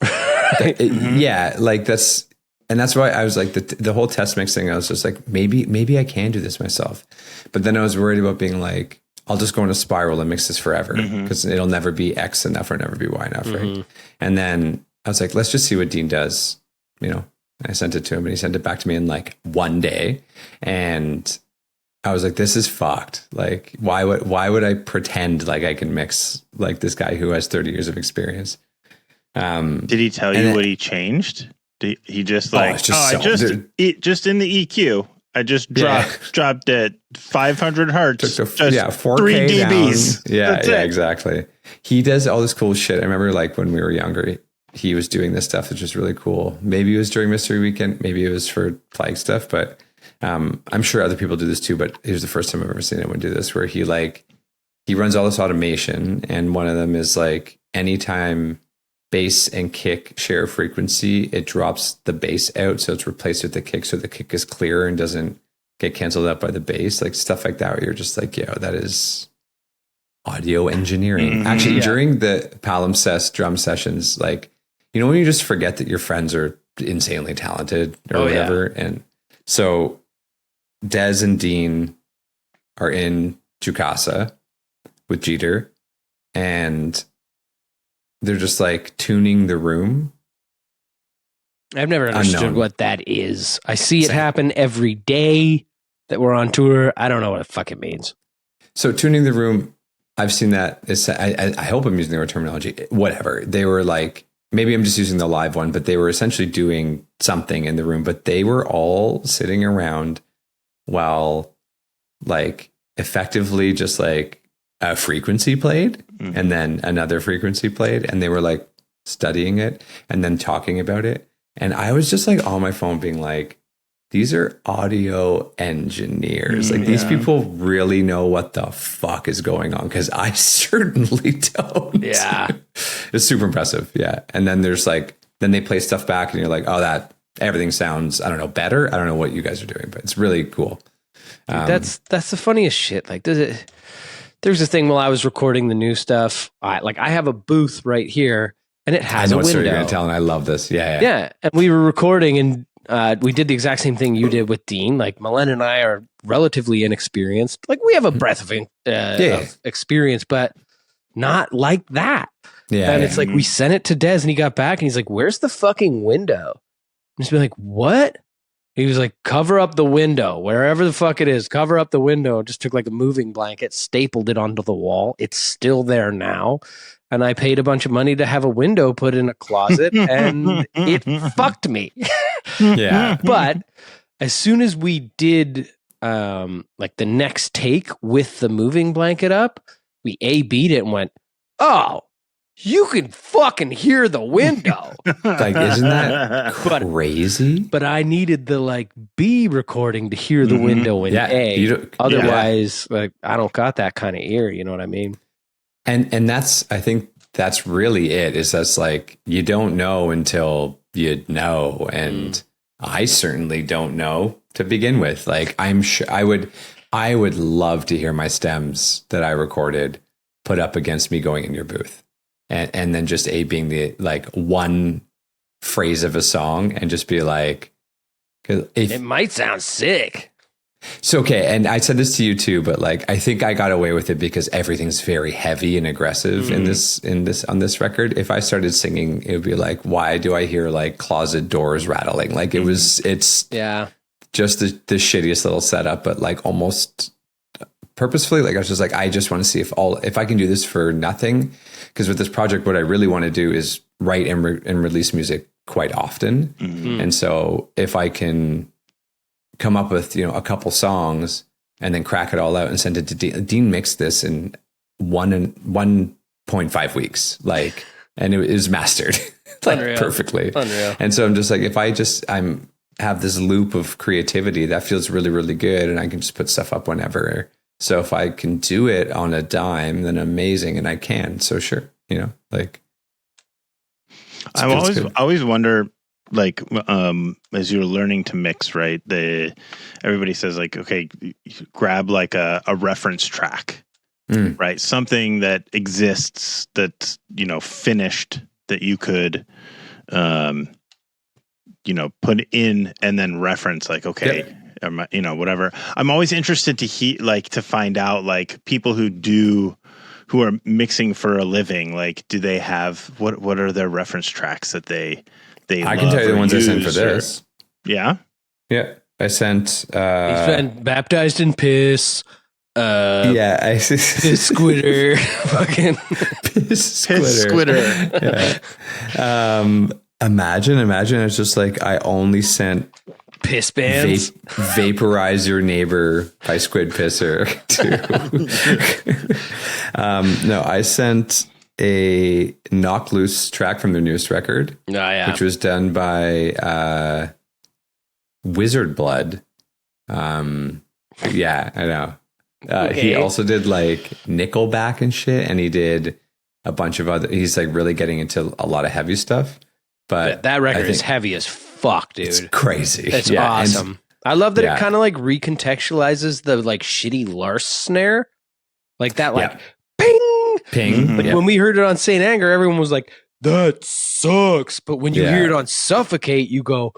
Yeah. Like that's why I was like the whole test mix thing. I was just like, maybe I can do this myself. But then I was worried about being like, I'll just go in a spiral and mix this forever because it'll never be X enough or never be Y enough. Right. And then I was like, let's just see what Dean does. You know, I sent it to him and he sent it back to me in like one day. And I was like, this is fucked. Like, why would I pretend like I can mix like this guy who has 30 years of experience? Did he tell you what he changed? He just just in the EQ. I just dropped it 500 hertz. Took the, 4K 3 dBs. Down. Yeah, exactly. He does all this cool shit. I remember like when we were younger, he was doing this stuff, which was really cool. Maybe it was during Mystery Weekend. Maybe it was for flag stuff, but I'm sure other people do this too. But it was the first time I've ever seen anyone do this, where he runs all this automation, and one of them is like anytime bass and kick share frequency, it drops the bass out, so it's replaced with the kick, so the kick is clearer and doesn't get canceled out by the bass, like stuff like that, where you're just like, yo, that is audio engineering. Actually, during the palimpsest drum sessions, like, you know, when you just forget that your friends are insanely talented or whatever. And so Des and Dean are in Jukasa with Jeter, and they're just like tuning the room. I've never understood what that is. I see it happen every day that we're on tour. I don't know what the fuck it means. So tuning the room, I've seen that. I hope I'm using the right terminology. Whatever. They were like, maybe I'm just using the live one, but they were essentially doing something in the room, but they were all sitting around while like effectively just like a frequency played and then another frequency played, and they were like studying it and then talking about it. And I was just like on my phone being like, these are audio engineers. Like these people really know what the fuck is going on, because I certainly don't. Yeah. It's super impressive. Yeah. And then there's like, then they play stuff back and you're like, oh, that everything sounds, I don't know, better. I don't know what you guys are doing, but it's really cool. That's the funniest shit. Like, there's a thing while I was recording the new stuff. I have a booth right here, and it has a window. You're going to tell, and I love this. Yeah. And we were recording, and we did the exact same thing you did with Dean. Like, Malen and I are relatively inexperienced. Like, we have a breadth of experience, but not like that. Yeah. And it's like, we sent it to Des, and he got back, and he's like, "Where's the fucking window?" And just be like, "What?" He was like, "Cover up the window, wherever the fuck it is. Cover up the window." Just took like a moving blanket, stapled it onto the wall. It's still there now. And I paid a bunch of money to have a window put in a closet, and it fucked me. Yeah. But as soon as we did like the next take with the moving blanket up, we A-B'd it and went, "Oh, you can fucking hear the window." Like, isn't that crazy? But I needed the like B recording to hear the window in A. Otherwise, like, I don't got that kind of ear. You know what I mean? And that's, I think that's really it. Is that's like, you don't know until you know. And I certainly don't know to begin with. Like, I'm sure I would love to hear my stems that I recorded put up against me going in your booth. And then just being the like one phrase of a song and just be like, it might sound sick. So, okay. And I said this to you too, but like, I think I got away with it because everything's very heavy and aggressive on this record. If I started singing, it would be like, why do I hear like closet doors rattling? Like it's just the shittiest little setup, but like almost purposefully. Like I was just like, I just want to see if I can do this for nothing. Because with this project, what I really want to do is write and release music quite often. And so if I can come up with, a couple songs and then crack it all out and send it to Dean. Dean mixed this in 1.5 weeks, like, and it was mastered like perfectly. Unreal. And so I'm just like, if I have this loop of creativity that feels really, really good, and I can just put stuff up whenever. So if I can do it on a dime, then amazing, and I can. So sure, like. I always wonder, like, as you're learning to mix, right? Everybody says like, okay, grab like a reference track, right? Something that exists that's finished that you could, put in and then reference, like, okay. Yeah. Whatever. I'm always interested to find out, like, people who are mixing for a living, like, do they have what are their reference tracks that they I can tell you the ones I sent for this. Yeah. I sent he's been baptized in piss. Piss squitter. Fucking piss squitter. Yeah. Imagine it's just like I only sent Piss bands. Vaporize Your Neighbor by Squid Pisser to no, I sent a Knock Loose track from their newest record, which was done by Wizard Blood. Yeah, I know. He also did like Nickelback and shit, and he did a bunch of other. He's like really getting into a lot of heavy stuff. But that record is heavy as fuck, dude. It's crazy. It's awesome. I love that it kind of like recontextualizes the like shitty Lars snare, like that, like ping, ping. Like when we heard it on Saint Anger, everyone was like, "That sucks." But when you hear it on Suffocate, you go,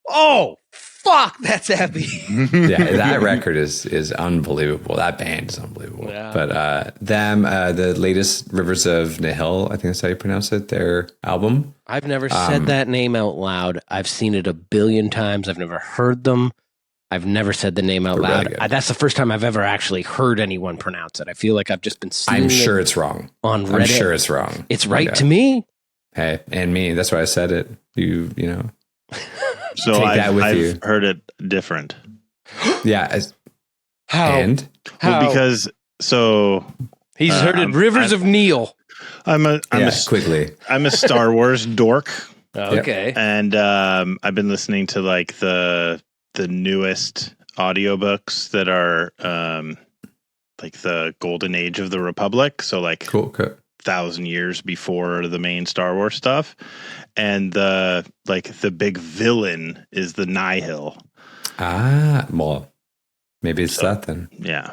"Oh fuck, that's heavy." That record is unbelievable. That band is unbelievable. Yeah. But the latest Rivers of Nihil, I think that's how you pronounce it, their album. I've never said that name out loud. I've seen it a billion times. I've never heard them. I've never said the name out loud. Really that's the first time I've ever actually heard anyone pronounce it. I feel like I've just been seeing it's wrong. On Reddit. I'm sure it's wrong. It's right to me. Hey, and me. That's why I said it. You know. So I've heard it different. Yeah. How? And? Well, because he's heard it Rivers of Neil. I'm a Star Wars dork. Okay. And I've been listening to like the newest audiobooks that are like the Golden Age of the Republic. So like cool. 1,000 years before the main Star Wars stuff. And the big villain is the Nihil. Well, maybe it's that then. Yeah.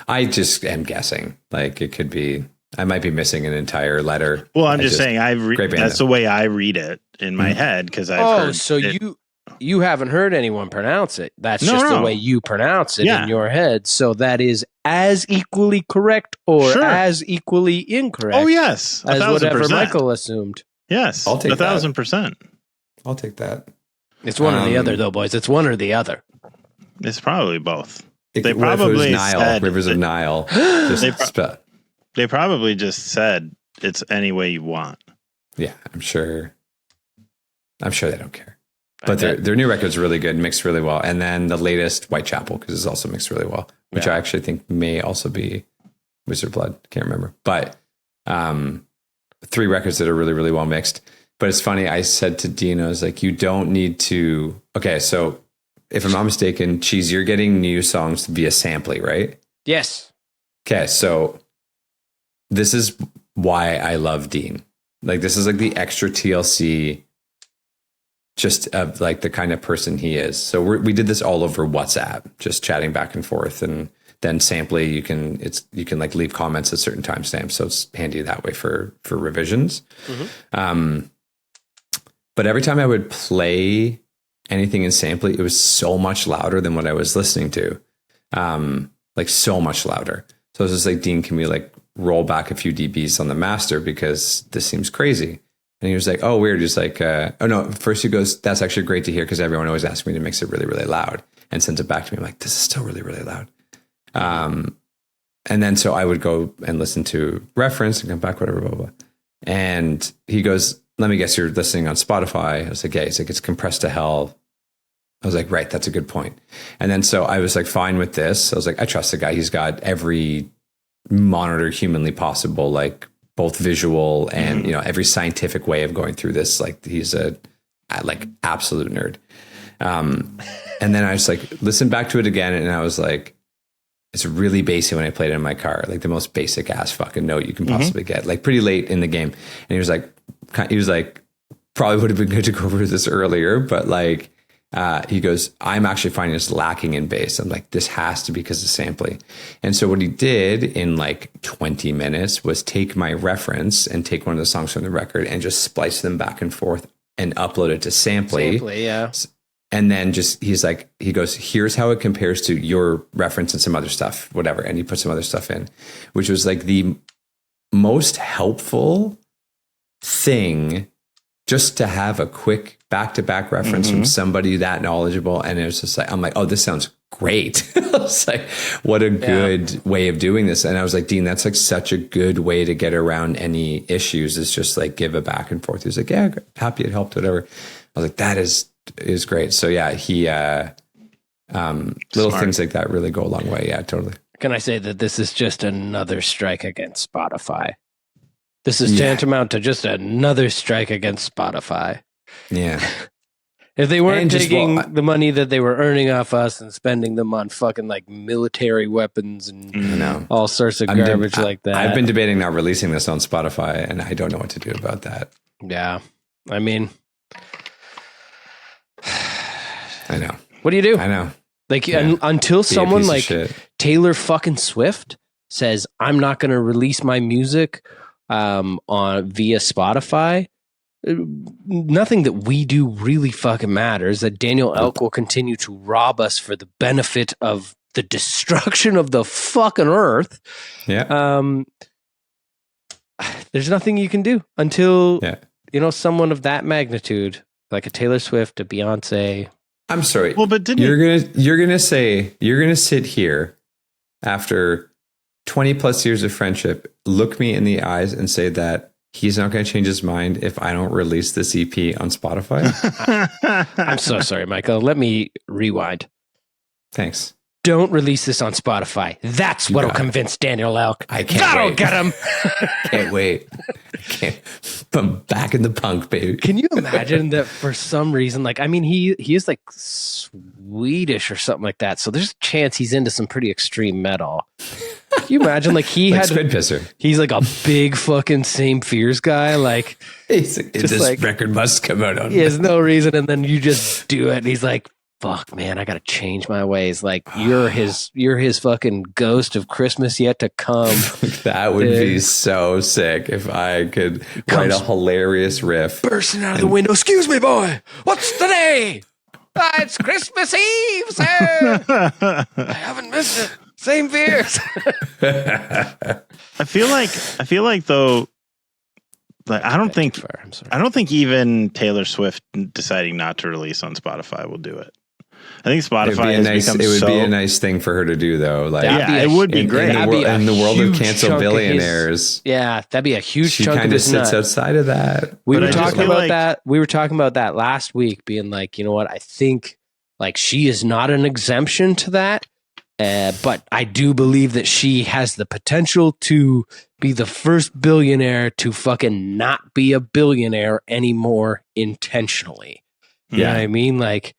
I just am guessing. Like it could be. I might be missing an entire letter. Well, I'm just saying. That's the way I read it in my head because I've heard. So you haven't heard anyone pronounce it. That's just the way you pronounce it in your head. So that is as equally correct or as equally incorrect. Oh yes, as whatever Michael assumed. Yes, I'll take 1,000%. I'll take that. It's one or the other, though, boys. It's one or the other. It's probably both. They probably said Rivers of Nile. They probably just said it's any way you want. Yeah, I'm sure they don't care. But their new record's really good, mixed really well. And then the latest, Whitechapel, because it's also mixed really well, which I actually think may also be Wizard Blood. Can't remember. But 3 records that are really, really well mixed. But it's funny, I said to Dean, I was like, you don't need to... Okay, so if I'm not mistaken, Cheese, you're getting new songs via sampling, right? Yes. Okay, so this is why I love Dean. Like, this is like the extra TLC... just of like the kind of person he is. So we did this all over WhatsApp, just chatting back and forth, and then Samply, you can like leave comments at certain timestamps, so it's handy that way for revisions. But every time I would play anything in Samply, it was so much louder than what I was listening to, like so much louder. So I was just like, Dean, can we like roll back a few dBs on the master because this seems crazy? And he was like, oh, weird. He's like, oh, no. First he goes, that's actually great to hear because everyone always asks me to mix it really, really loud and sends it back to me. I'm like, this is still really, really loud. And then so I would go and listen to reference and come back, whatever, blah, blah, blah. And he goes, let me guess, you're listening on Spotify. I was like, yeah. He's like, it's compressed to hell. I was like, right, that's a good point. And then so I was like, fine with this. I was like, I trust the guy. He's got every monitor humanly possible, like both visual and, you know, every scientific way of going through this. Like he's a like absolute nerd. And then I was like, listen back to it again. And I was like, it's really basic when I played it in my car, like the most basic ass fucking note you can possibly get, like pretty late in the game. And he was like, probably would have been good to go over this earlier, but like, he goes, I'm actually finding this lacking in bass. I'm like, this has to be because of sampling. And so what he did in like 20 minutes was take my reference and take one of the songs from the record and just splice them back and forth and upload it to Samply. Yeah. And then he goes, here's how it compares to your reference and some other stuff, whatever. And he put some other stuff in, which was like the most helpful thing, just to have a quick back-to-back reference from somebody that knowledgeable. And it was just like, I'm like, oh, this sounds great. I was like, what a good way of doing this. And I was like, Dean, that's like such a good way to get around any issues, is just like give a back and forth. He was like, yeah, happy it helped, whatever. I was like, that is great. So yeah, he little things like that really go a long way. Yeah, totally. Can I say that this is just another strike against Spotify? This is tantamount to just another strike against Spotify. Yeah. If they weren't taking the money that they were earning off us and spending them on fucking like military weapons and all sorts of garbage like that. I've been debating not releasing this on Spotify, and I don't know what to do about that. Yeah. I mean, I know. What do you do? I know. Like until someone like Taylor fucking Swift says, I'm not going to release my music on via Spotify, nothing that we do really fucking matters. That Daniel Elk will continue to rob us for the benefit of the destruction of the fucking earth. Yeah. There's nothing you can do until someone of that magnitude, like a Taylor Swift, a Beyonce. I'm sorry. Well, but you're gonna sit here after 20 plus years of friendship, look me in the eyes and say that he's not going to change his mind if I don't release this EP on Spotify? I'm so sorry, Michael. Let me rewind. Thanks. Don't release this on Spotify. That's what'll convince Daniel Elk. I can't That'll wait. get him. Can't wait. I'm back in the punk, baby. Can you imagine that for some reason, like, I mean, he is like Swedish or something like that. So there's a chance he's into some pretty extreme metal. Can you imagine like he like had Squid Pisser. He's like a big fucking Same Fears guy. Like he's like, this like, record must come out on. He has no reason, and then you just do it. And he's like, fuck, man, I gotta change my ways. Like you're his fucking ghost of Christmas yet to come. That would be so sick if I could write a hilarious riff. Bursting out of the window. Excuse me, boy. What's the day? It's Christmas Eve, sir. I haven't missed it. Same fears. I feel like though, like I don't think even Taylor Swift deciding not to release on Spotify will do it. I think Spotify would be a nice thing for her to do, though. Like, it would be great. In the world of cancel billionaires, that'd be a huge chunk of his sits outside of that. We were talking about that. We were talking about that last week, being like, you know what? I think like she is not an exemption to that, but I do believe that she has the potential to be the first billionaire to fucking not be a billionaire anymore intentionally. You know what I mean? Like,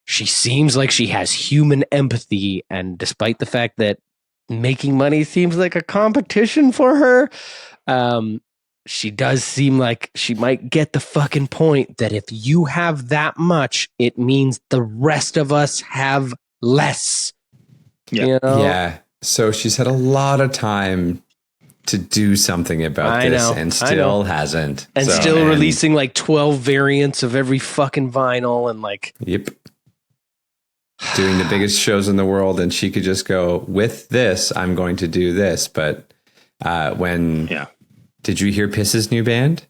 she seems like she has human empathy, and despite the fact that making money seems like a competition for her, she does seem like she might get the fucking point that if you have that much, it means the rest of us have less. Yeah. You know? Yeah. So she's had a lot of time to do something about this and still hasn't. And still releasing like 12 variants of every fucking vinyl and like... Yep. Doing the biggest shows in the world, and she could just go, with this, I'm going to do this. But did you hear Piss's new band?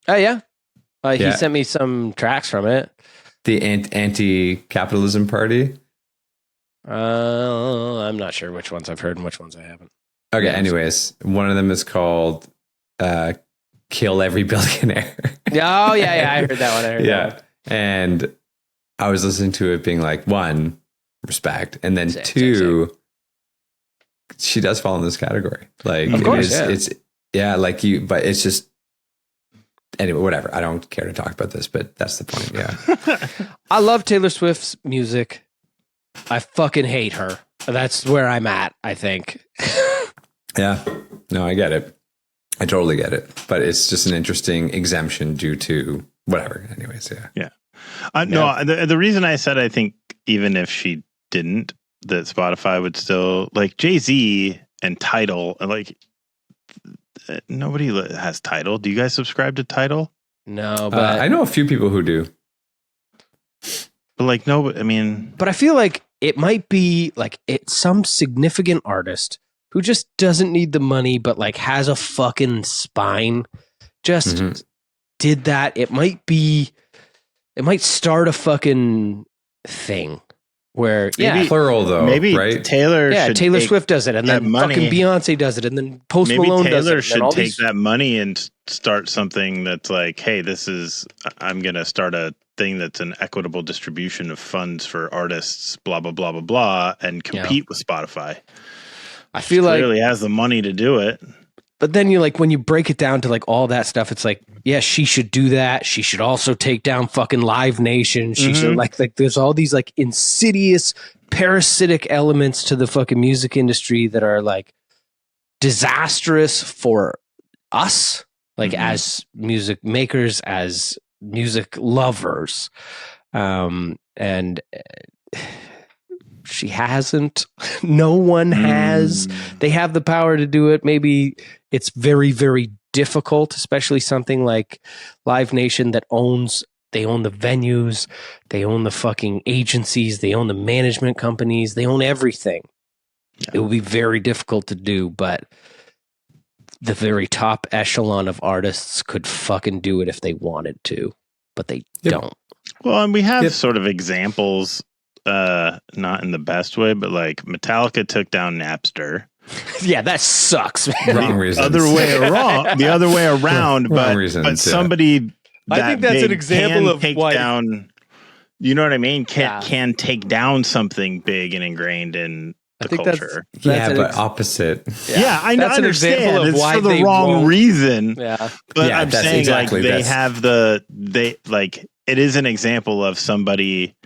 Oh, yeah. He sent me some tracks from it. The anti-capitalism party? I'm not sure which ones I've heard and which ones I haven't. Okay, anyways, one of them is called Kill Every Billionaire. Oh, yeah, I heard that one. That one. And I was listening to it being like, one, respect, and then two, she does fall in this category. Like, of course, it's like you, but it's just, anyway, whatever. I don't care to talk about this, but that's the point. Yeah. I love Taylor Swift's music. I fucking hate her. That's where I'm at, I think. Yeah. No, I get it. I totally get it. But it's just an interesting exemption due to whatever. Anyways, yeah. Yeah. No, the reason I said I think even if she didn't, that Spotify would still, like Jay-Z and Tidal, like nobody has Tidal. Do you guys subscribe to Tidal? No, but I know a few people who do. But like, no, I mean, but I feel like it might be like it's some significant artist who just doesn't need the money, but like has a fucking spine. Just did that. It might start a fucking thing. where Maybe- Plural though, Maybe right? Taylor yeah, should Taylor take Swift does it, and that then money. fucking Beyonce does it, and then Post Maybe Malone does it. Taylor And should all take these, that money and start something that's like, hey, I'm going to start a thing that's an equitable distribution of funds for artists, blah, blah, blah, blah, blah, and compete with Spotify. I feel like, Clearly has the money to do it. but then you like when you break it down to like all that stuff, it's like, yeah, she should do that. She should also take down fucking Live Nation. She should like there's all these like insidious parasitic elements to the fucking music industry that are like disastrous for us, like as music makers, as music lovers. And she hasn't. No one has. They have the power to do it. Maybe it's very, very difficult, especially something like Live Nation that they own the venues, they own the fucking agencies, they own the management companies, they own everything. Yeah. It will be very difficult to do, but the very top echelon of artists could fucking do it if they wanted to, but they don't. Well, and we have sort of examples, not in the best way, but like Metallica took down Napster. Yeah, that sucks, man. Wrong reasons. The other way around, but somebody I think that's an example of why down, you know what I mean? Can take down something big and ingrained in the culture. But opposite. Yeah, I know. That's an example of why for the wrong reason. Yeah, but I'm saying exactly, like they have it is an example of somebody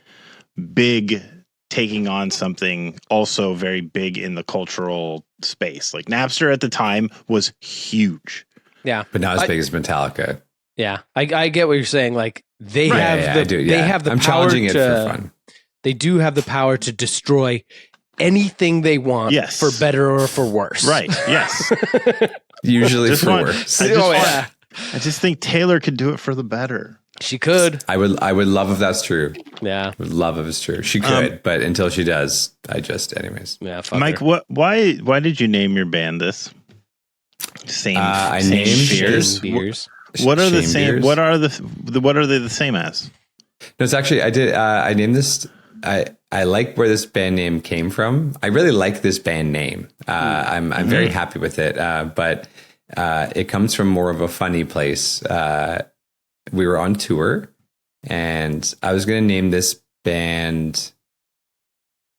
big taking on something also very big in the cultural space. Like Napster at the time was huge. Yeah, but not as big as Metallica. Yeah, I get what you're saying. Like they have the I'm power challenging it for fun. They do have the power to destroy anything they want, for better or for worse. Right. Yes. Usually for worse. I just think Taylor could do it for the better. She could. I would love if that's true. Yeah. Would love if it's true. She could, but until she does, anyways. Yeah. Mike, why did you name your band this? I named beers. What are the same? Beers? What are they the same as? No, it's actually I named this. I like where this band name came from. I really like this band name. I'm very happy with it. But it comes from more of a funny place. We were on tour, and I was going to name this band,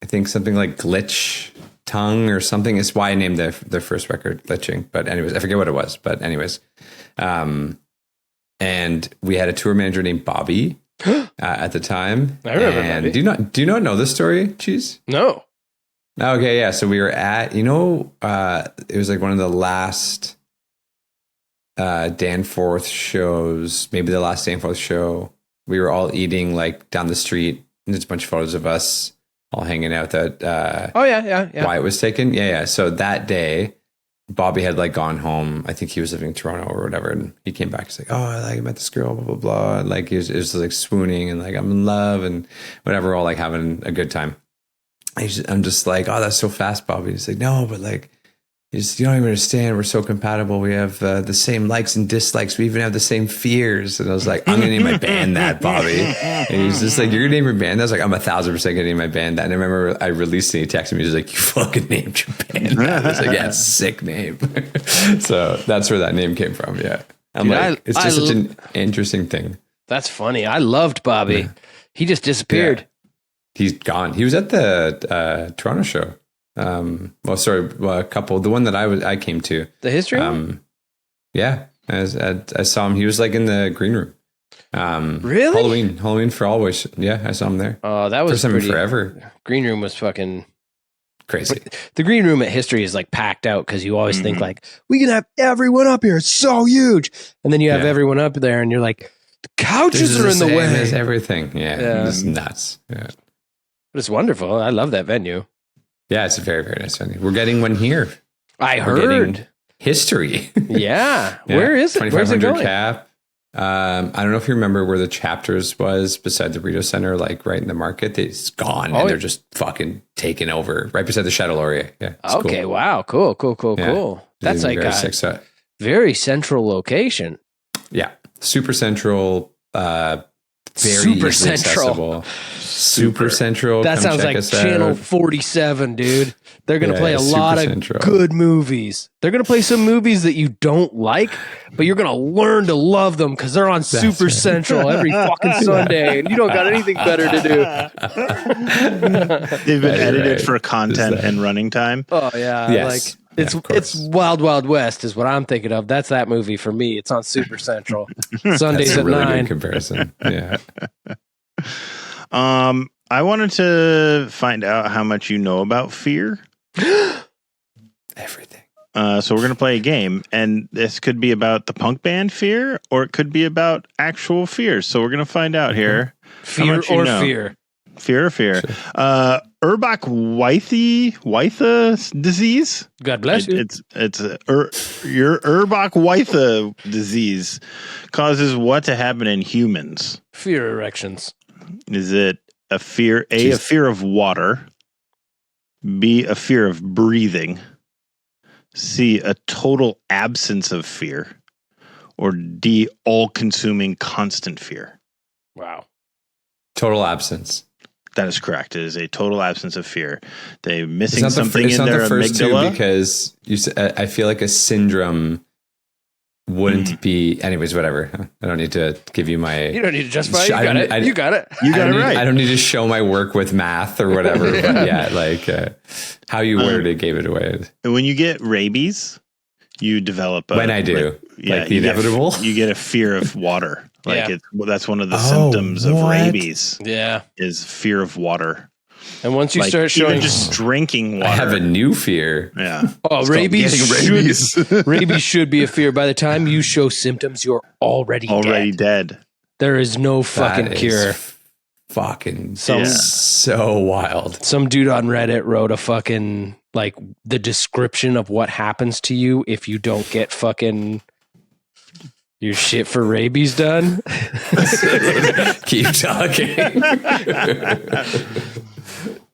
I think something like Glitch Tongue or something. It's why I named their first record Glitching. But anyways, I forget what it was. But anyways, and we had a tour manager named Bobby at the time. I remember and Bobby. Do you not know this story, Cheese? No. Okay, yeah. So we were at, it was like one of the last Danforth shows, maybe the last Danforth show. We were all eating like down the street, and there's a bunch of photos of us all hanging out that Wyatt was taken. Yeah. So that day, Bobby had like gone home. I think he was living in Toronto or whatever, and he came back. He's like, "Oh, I met this girl, blah blah blah." And like it was like swooning and like I'm in love and whatever, all like having a good time. I'm just like, "Oh, that's so fast, Bobby." He's like, "No, but like, you don't even understand. We're so compatible. We have the same likes and dislikes. We even have the same fears." And I was like, "I'm gonna name my band that, Bobby." And he was just like, "You're gonna name your band?" I was like, "I'm 1,000% gonna name my band that." And I remember I released it. He texted me. He was like, "You fucking named your band that." I was like, "Yeah, it's a sick name." So that's where that name came from. Yeah, it's just such an interesting thing. That's funny. I loved Bobby. Yeah. He just disappeared. Yeah. He's gone. He was at the Toronto show. A couple. The one that I came to. The history one? Yeah. I saw him. He was like in the green room. Really? Halloween for Always. Yeah, I saw him there. Oh, that was first time in forever. Green room was fucking crazy. The green room at History is like packed out because you always think like, we can have everyone up here. It's so huge. And then you have everyone up there and you're like, the couches are in the way. As everything. Yeah. It's nuts. Yeah. But it's wonderful. I love that venue. Yeah, it's a very, very nice venue. We're getting one here. We're heard. History. Yeah. Where is it? Where's it going? Cap. I don't know if you remember where the Chapters was beside the Burrito Center, like right in the market. It's gone and they're just fucking taking over right beside the Chateau Laurier. Yeah. Okay. Cool. Wow. Cool. That's like a very central location. Yeah. Super central. very Super easily Central. accessible. Super Central. That come sounds check like us Channel out. 47, dude. They're going to play a Super lot of Central. good movies. They're going to play some movies that you don't like, but you're going to learn to love them because they're on Super right. Central every fucking Sunday, and you don't got anything better to do. They've been edited right. for content and running time. Oh yeah, Yes. like it's Yeah, of course. Wild Wild West is what I'm thinking of. That's that movie for me. It's on Super Central Sundays That's a at really 9. good comparison. Yeah. I wanted to find out how much you know about fear. Everything. So we're going to play a game, and this could be about the punk band Fear, or it could be about actual fears. So we're going to find out here. Fear much you or know. fear. Fear or fear. Urbach-Wythe disease. God bless you. It's your Urbach-Wythe disease causes what to happen in humans? Fear erections. Is it a fear? A fear of water. B, a fear of breathing. C, a total absence of fear. Or D, all-consuming constant fear. Wow. Total absence. That is correct. It is a total absence of fear. They're It's missing not something in their the first amygdala. two because I feel like a syndrome wouldn't be. Anyways, whatever. I don't need to give you my. You don't need to justify it. I You got don't- it. You got it. You got it right. I don't need to show my work with math or whatever. But yeah, like how you worded it gave it away. And when you get rabies, you develop When I do, like the you get- inevitable? you get a fear of water. Like Yeah. that's one of the Oh, symptoms of what? rabies Yeah. is fear of water. And once you Like, start showing, even just drinking water. I have a new fear. yeah. oh, It's called rabies getting rabies. should, rabies should be a fear. By the time you show symptoms, you're already dead. dead. There is no That fucking is cure. Fucking Some- so wild. Some dude on Reddit wrote a fucking like the description of what happens to you if you don't get fucking your shit for rabies done. Keep talking.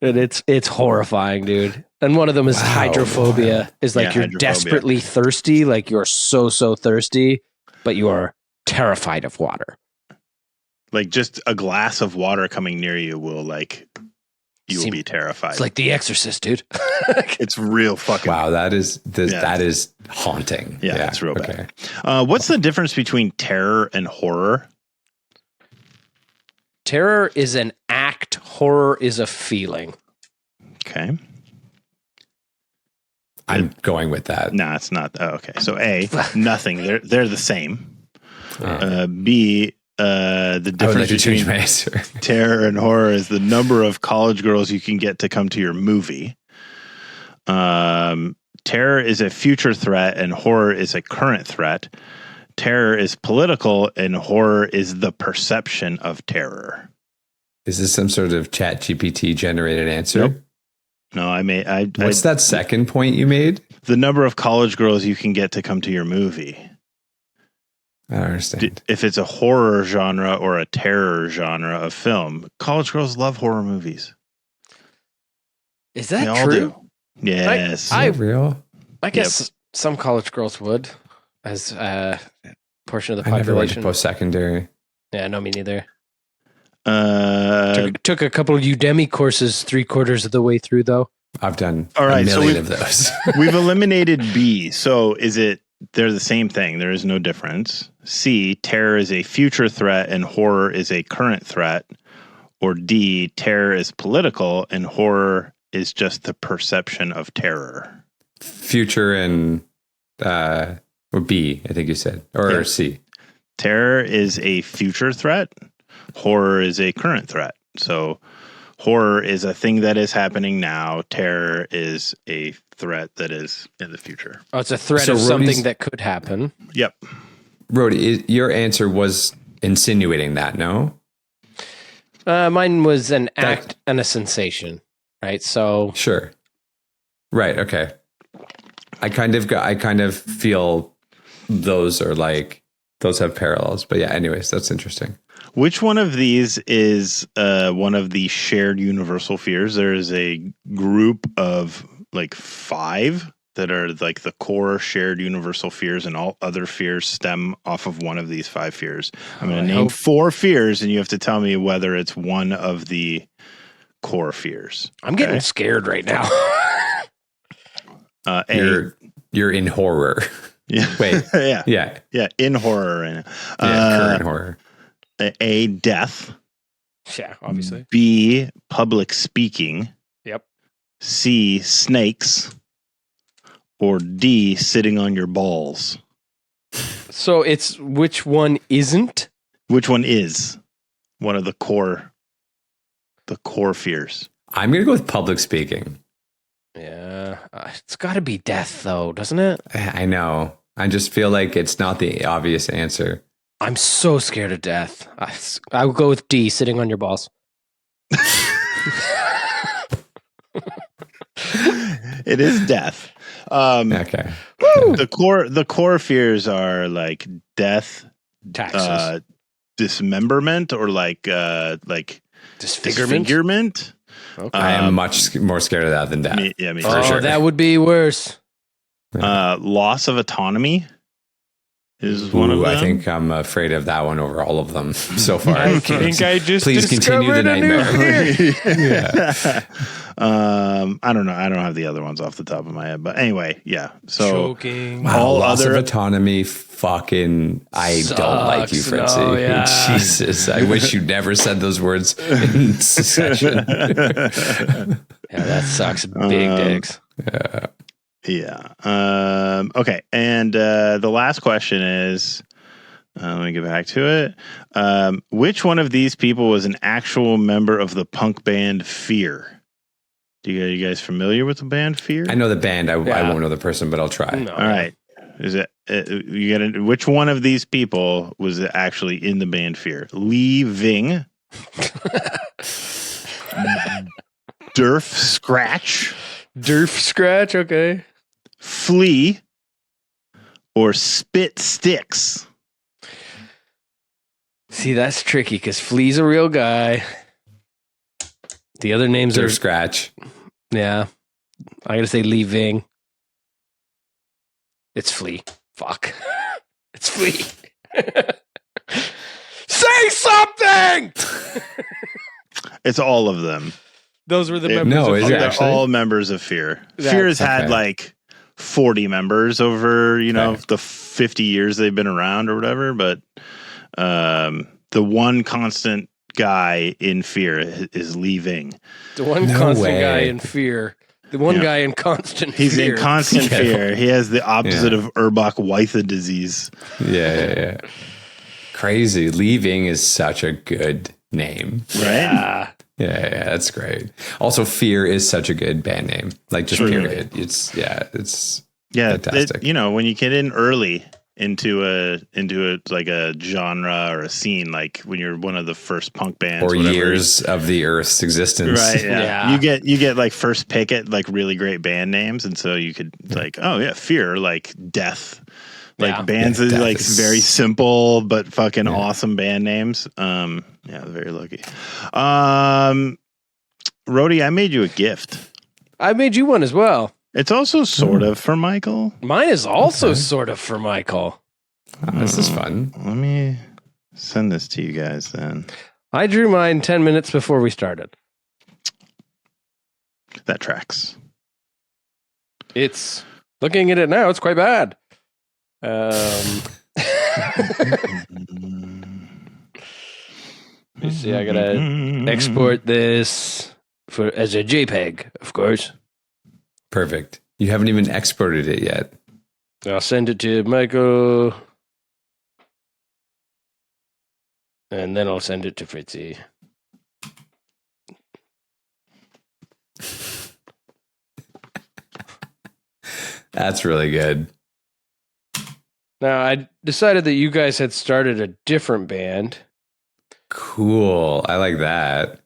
And it's horrifying, dude. And one of them is Wow, hydrophobia. Is like Yeah, you're hydrophobia. desperately thirsty, like you're so thirsty, but you are terrified of water. Like just a glass of water coming near you will you will be terrified. It's like The Exorcist, dude. it's real fucking Wow, that is Yeah. that is haunting. Yeah, it's real bad. What's the difference between terror and horror? Terror is an act, horror is a feeling. Okay. I'm going with that. No, it's not. Oh, okay. So A, nothing. They're the same. Uh, B, the I would difference like to change between my answer. terror and horror is the number of college girls you can get to come to your movie. Terror is a future threat and horror is a current threat. Terror is political and horror is the perception of terror. Is this some sort of chat GPT generated answer? Nope. No, What's that second point you made? the number of college girls you can get to come to your movie. I don't understand. If it's a horror genre or a terror genre of film, college girls love horror movies. Is They that all true? do. Yes. Is that real? I guess some college girls would, as a portion of the I never went to population. post secondary. Yeah, no, me neither. Uh, Took a couple of Udemy courses 3/4 of the way through, though. I've done All right, a so million we've- of those. we've eliminated B. So they're the same thing. There is no difference. C, terror is a future threat and horror is a current threat. Or D, terror is political and horror is just the perception of terror. Future and or B, I think you said, or Yeah. C. Terror is a future threat. Horror is a current threat. So horror is a thing that is happening now. Terror is a threat that is in the future. Oh, it's a threat So of Rhodey's- something that could happen. Yep. Rhodey, your answer was insinuating that, no? Mine was an act and a sensation, right? So Sure. Right. Okay. I kind of feel those have parallels, but yeah. Anyways, that's interesting. Which one of these is one of the shared universal fears? There is a group of like 5 that are like the core shared universal fears, and all other fears stem off of one of these 5 fears. I'm going to name 4 fears, and you have to tell me whether it's one of the core fears. I'm getting scared right now. You're in horror. Yeah. Wait. Yeah. In horror right now. Current horror. A, death. Yeah, obviously. B, public speaking. Yep. C, snakes. Or D, sitting on your balls. So it's which one isn't? Which one is one of the core fears? I'm going to go with public speaking. Yeah. It's got to be death, though, doesn't it? I know. I just feel like it's not the obvious answer. I'm so scared of death. I would go with D, sitting on your balls. It is death. Okay. The core fears are like death, Taxes, dismemberment, or like disfigurement. Okay. I am much more scared of that than death. Me Oh, sure. that would be worse. Loss of autonomy is one of them. I think I'm afraid of that one over all of them so far. I think I just Please continue the nightmare. Yeah. I don't know. I don't have the other ones off the top of my head, but anyway, yeah. So choking. Wow, all loss other of autonomy. Fucking, I don't like you, Fritzy. No, yeah. Jesus, I wish you never said those words in succession. Yeah, that sucks. Big dicks. Yeah. Okay. And the last question is, let me get back to it. Which one of these people was an actual member of the punk band Fear? Are you guys familiar with the band Fear? I know the band. I won't know the person, but I'll try. No. All right. Is it you got which one of these people was actually in the band Fear? Lee Ving, Durf Scratch, Okay. Flea, or Spit Sticks? See, that's tricky because Flea's a real guy. The other names are Scratch. Yeah. I gotta say Lee Ving. It's Flea. Fuck. It's Flea. Say something! It's all of them. Those were the members no, of is Fear. it They're actually? all members of Fear. Fear has had like 40 members over, the 50 years they've been around or whatever. But the one constant guy in Fear is Lee Ving. The one constant guy in Fear. The one guy in constant He's fear. in constant fear. He has the opposite of Urbach-Weitha disease. Yeah. Crazy. Leaving is such a good name. Right? Yeah, that's great. Also, Fear is such a good band name. Like, just Truly. period. It's fantastic. When you get in early into a like a genre or a scene, like when you're one of the first punk bands or years of the Earth's existence, right? Yeah. You get like first pick at like really great band names, and so you could like, oh yeah, Fear, like death, like bands that like very simple but fucking awesome band names. Very lucky. Rhodey, I made you a gift. I made you one as well. It's also sort of for Michael. Mine is also sort of for Michael. This is fun. Let me send this to you guys then. I drew mine 10 minutes before we started. That tracks. It's looking at it now. It's quite bad. You see, I gotta export this as a JPEG, of course. Perfect. You haven't even exported it yet. I'll send it to Michael. And then I'll send it to Fritzy. That's really good. Now, I decided that you guys had started a different band. Cool. I like that.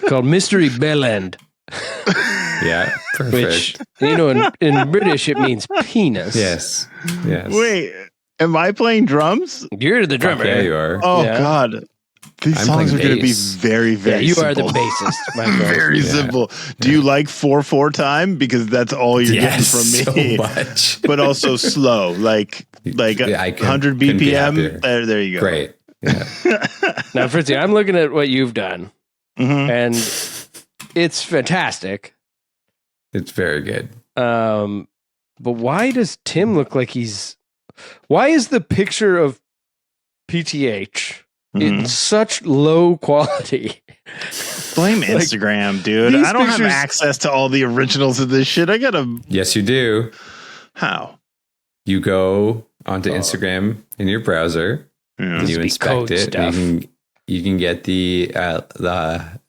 Called Mystery Bellend. Yeah, perfect. Which, in British, it means penis. Yes. Wait, am I playing drums? You're the drummer. Yeah, you are. Oh, Yeah. God. These I'm songs are playing going to be bass. very, very you simple. are the bassist. My friend. Very simple. Do you like 4/4 time? Because that's all you're getting from me. So much. But also slow, like I 100 couldn't be BPM. happier. There you go. Great. Yeah. Now, Fritzy, I'm looking at what you've done, Mhm. and it's fantastic. It's very good. But why does Tim look like he's? Why is the picture of PTH in Mhm. such low quality? Blame Instagram, dude. these I don't have pictures- access to all the originals of this shit. I gotta. Yes, you do. How? You go onto Instagram in your browser. Yeah. And you be inspect code it. stuff. And you can get the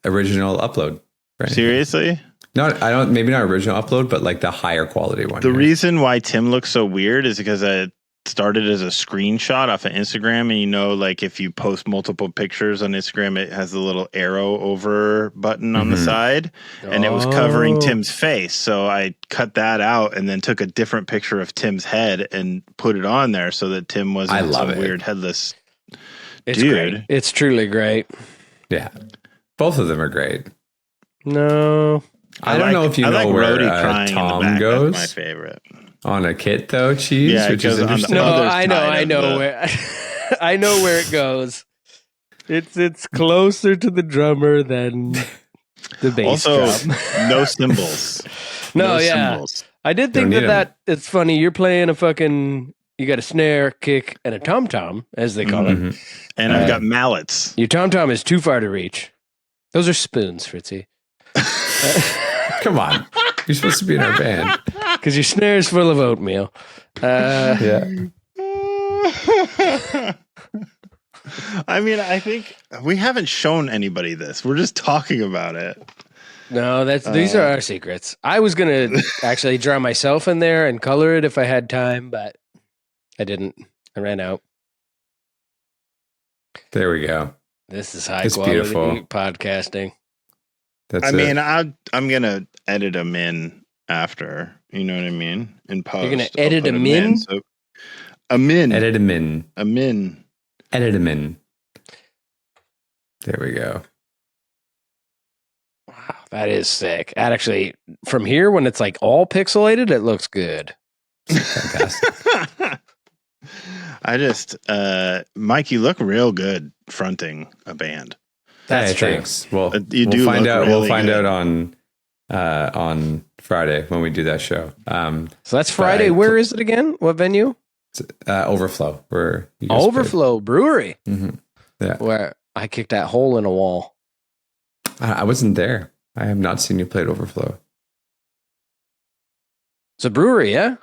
original upload. Right? Seriously? Maybe not original upload, but like the higher quality one. The right? reason why Tim looks so weird is because I started as a screenshot off of Instagram, and like if you post multiple pictures on Instagram, it has a little arrow over button on the side, and it was covering Tim's face. So I cut that out and then took a different picture of Tim's head and put it on there so that Tim wasn't I love some it. weird headless It's dude. great. It's truly great. Yeah. Both of them are great. No, I don't know if you I know like where Rhodey crying in the Tom back. goes That's my favorite. on a kit, though, Cheese, Yeah, it which is goes on the interesting. no, other I side know of the- where I know where it goes. It's closer to the drummer than the bass Also, drum. no cymbals. No, yeah. cymbals. I did Don't think need 'em. that it's funny. You're playing a fucking. You got a snare, kick, and a tom tom, as they call it. Mhm. And I've got mallets. Your tom tom is too far to reach. Those are spoons, Fritzy. Come on. You're supposed to be in our band. Because your snare is full of oatmeal. Yeah. I mean, I think we haven't shown anybody this. We're just talking about it. No, these are our secrets. I was gonna actually draw myself in there and color it if I had time, but I didn't. I ran out. There we go. This is high It's quality beautiful. podcasting. That's I it. mean, I'm gonna edit them in after. You know what I mean? In post, You're gonna I'll edit put 'em in? So, a min. Edit them in. A min. Edit them in. There we go. Wow, that is sick. That actually, from here, when it's like all pixelated, it looks good. Fantastic. I just, Mike, you look real good fronting a band. That's Hey, true. thanks. Well, You do we'll find look out. really We'll find good. out on Friday when we do that show. So that's Friday. But I- Where is it again? What venue? Overflow. Where you guys Overflow Brewery, played. Mhm. Yeah, where I kicked that hole in a wall. I wasn't there. I have not seen you play at Overflow. It's a brewery, yeah?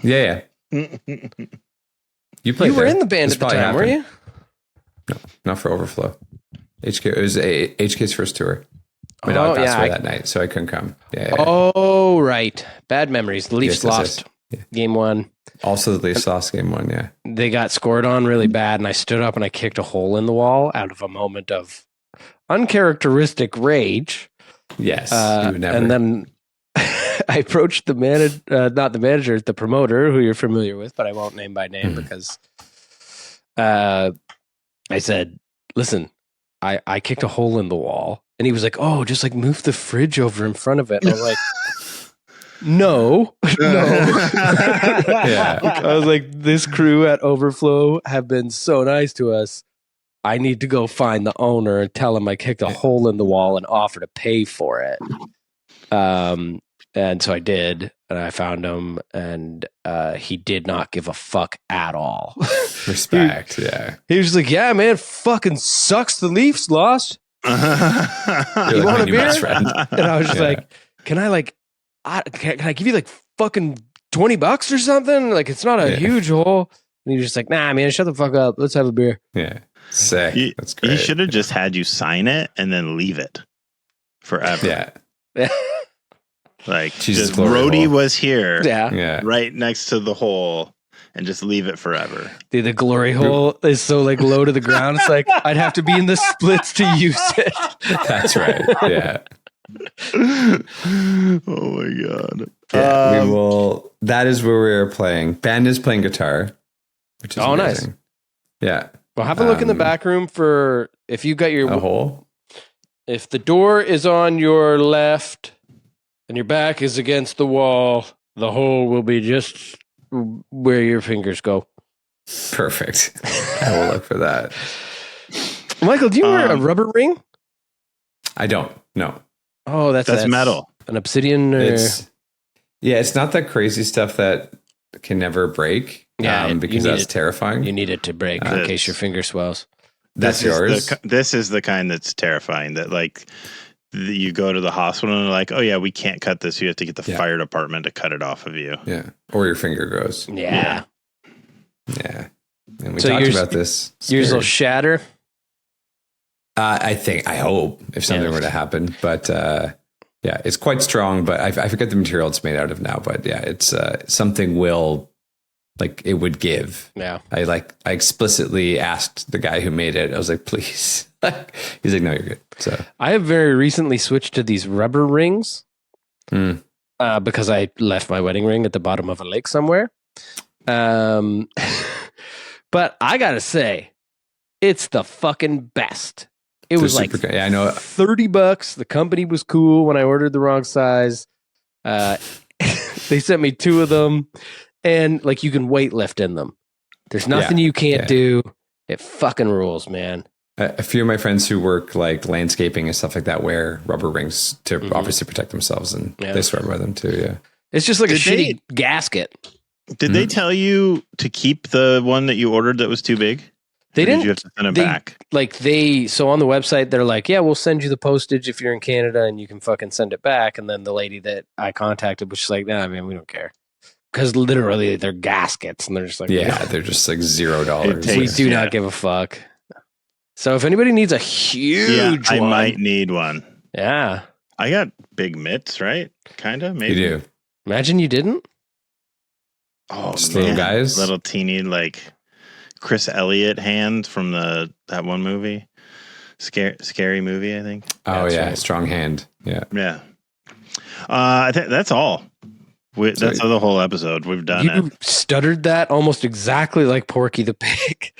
Yeah. You played. You were there. in the band This at the probably time, were happened. you? Not for Overflow. HK. It was HK's first tour. My dog passed away that night, so I couldn't come. Yeah. Oh, right. Bad memories. The Leafs Yes, yes, lost yes. game one. Also, the Leafs lost game one. Yeah. They got scored on really bad, and I stood up and I kicked a hole in the wall out of a moment of uncharacteristic rage. Yes. you would never. And then I approached the not the manager, the promoter, who you're familiar with, but I won't name by name because I said, listen, I kicked a hole in the wall. And he was like, oh, just like move the fridge over in front of it. And I was like, no. Yeah. I was like, this crew at Overflow have been so nice to us. I need to go find the owner and tell him I kicked a hole in the wall and offer to pay for it. And so I did, and I found him, and he did not give a fuck at all. Respect. Yeah. He was just like, yeah, man, fucking sucks the Leafs lost. You're You like want my a new beer? best friend. And I was just Yeah. like, can I give you like fucking $20 or something? Like, it's not a Yeah. huge hole. And he was just like, nah, man, shut the fuck up. Let's have a beer. Yeah. Sick. That's great. He should have just had you sign it and then leave it forever. Yeah. Like, Jesus, just glory Rhodey hole. was here, Yeah. Yeah. right next to the hole, and just leave it forever. Dude, the glory hole is so like low to the ground. It's like, I'd have to be in the splits to use it. That's right. Yeah. Oh my god. Yeah. We will. That is where we're playing. Ben is playing guitar, which is Oh, nice. amazing. Yeah. Well, have a look in the back room for if you got your a hole. If the door is on your left and your back is against the wall, the hole will be just where your fingers go. Perfect. I will look for that. Michael, do you wear a rubber ring? I don't. No. Oh, that's metal. An obsidian. It's not that crazy stuff that can never break. Yeah, because that's terrifying. You need it to break in case your finger swells. That's yours. This is the kind that's terrifying. That like you go to the hospital and they're like, oh yeah, we can't cut this. You have to get the fire department to cut it off of you. Yeah, or your finger grows. Yeah. And we talked about this. Yours will shatter. I hope if something were to happen, but it's quite strong. But I forget the material it's made out of now. But yeah, it's something will. Like it would give. Yeah. I explicitly asked the guy who made it. I was like, please. He's like, no, you're good. So I have very recently switched to these rubber rings because I left my wedding ring at the bottom of a lake somewhere. But I gotta say, it's the fucking best. It was like I know $30. The company was cool when I ordered the wrong size. They sent me 2 of them. And like you can weight lift in them. There's nothing you can't do. It fucking rules, man. A few of my friends who work like landscaping and stuff like that wear rubber rings to obviously protect themselves, and they swear by them too. Yeah, it's just like a shitty gasket. Did they tell you to keep the one that you ordered that was too big? They didn't. Did you have to send it back? So on the website they're like, yeah, we'll send you the postage if you're in Canada, and you can fucking send it back. And then the lady that I contacted was just like, nah, man, we don't care. Because literally they're gaskets and they're just like, they're just like $0. We do not give a fuck. So if anybody needs a huge one, I might need one. Yeah. I got big mitts, right? Kind of, maybe. You do. Imagine you didn't. Oh, just man. little guys. Little teeny, like Chris Elliott hand from that one movie. Scary movie, I think. Oh, yeah. Right. Strong hand. Yeah. Yeah. I think that's all. That's the whole episode. We've done it. You stuttered that almost exactly like Porky the Pig.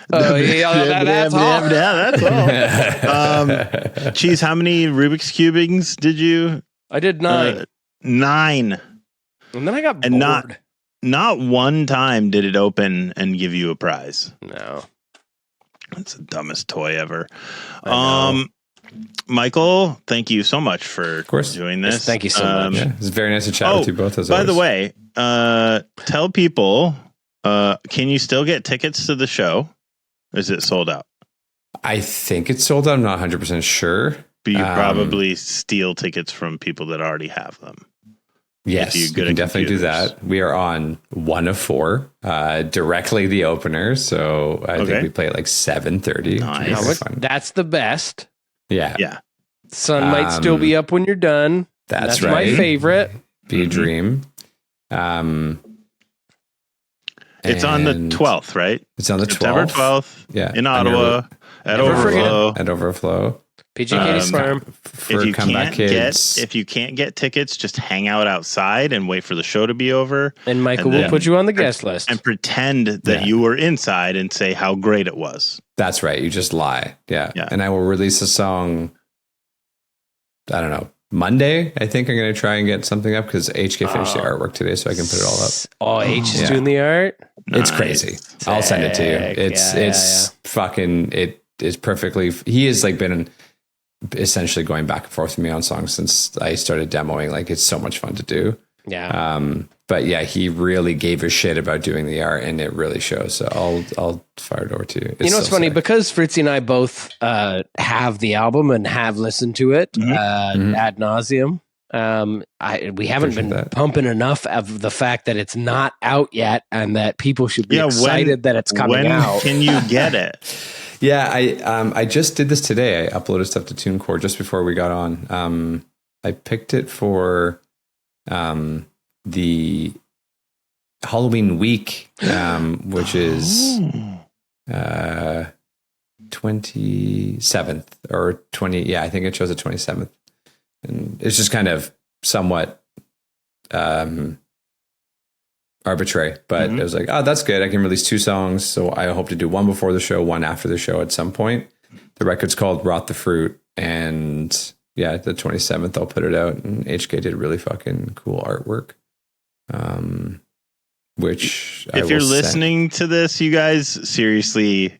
That's all. That's all. Cheese, how many Rubik's Cubings did you? I did 9. 9. And then I got bored. Not one time did it open and give you a prize. No. That's the dumbest toy ever. Michael, thank you so much for doing this. Yes, thank you so much. Yeah, it's very nice to chat with you both. By the way, tell people, can you still get tickets to the show? Is it sold out? I think it's sold out. I'm not 100% sure. But you probably steal tickets from people that already have them. Yes, you can definitely do that. We are on 1 of 4, directly the opener. So I think we play at like 7:30. Nice. That's the best. Yeah. Sun might still be up when you're done. That's right. My favorite. Be a dream. It's on the 12th, right? It's on the September 12th. 12th. Yeah. In Ottawa. At Overflow. At Overflow. PJ Katie's Farm. If you can't get tickets, just hang out outside and wait for the show to be over. And Michael will put you on the guest list. And pretend that you were inside and say how great it was. That's right. You just lie. Yeah. And I will release a song, I don't know, Monday. I think I'm going to try and get something up because HK finished the artwork today, so I can put it all up. Oh, H is doing the art? It's crazy. I'll send it to you. It's fucking, it is perfectly, he has like been essentially going back and forth with me on songs since I started demoing. Like it's so much fun to do. Yeah. But yeah, he really gave a shit about doing the art, and it really shows. So I'll fire it over to you. It's funny because Fritzy and I both have the album and have listened to it ad nauseum. We haven't been pumping enough of the fact that it's not out yet, and that people should be excited that it's coming out. When can you get it? Yeah, I just did this today. I uploaded stuff to TuneCore just before we got on. I picked it for the Halloween week, which is 27th or 20. Yeah, I think it shows the 27th, and it's just kind of somewhat arbitrary, but it was like, oh, that's good. I can release 2 songs. So I hope to do one before the show, one after the show at some point. The record's called Rot the Fruit. And yeah, the 27th, I'll put it out. And HK did really fucking cool artwork. Which if you're listening to this, you guys seriously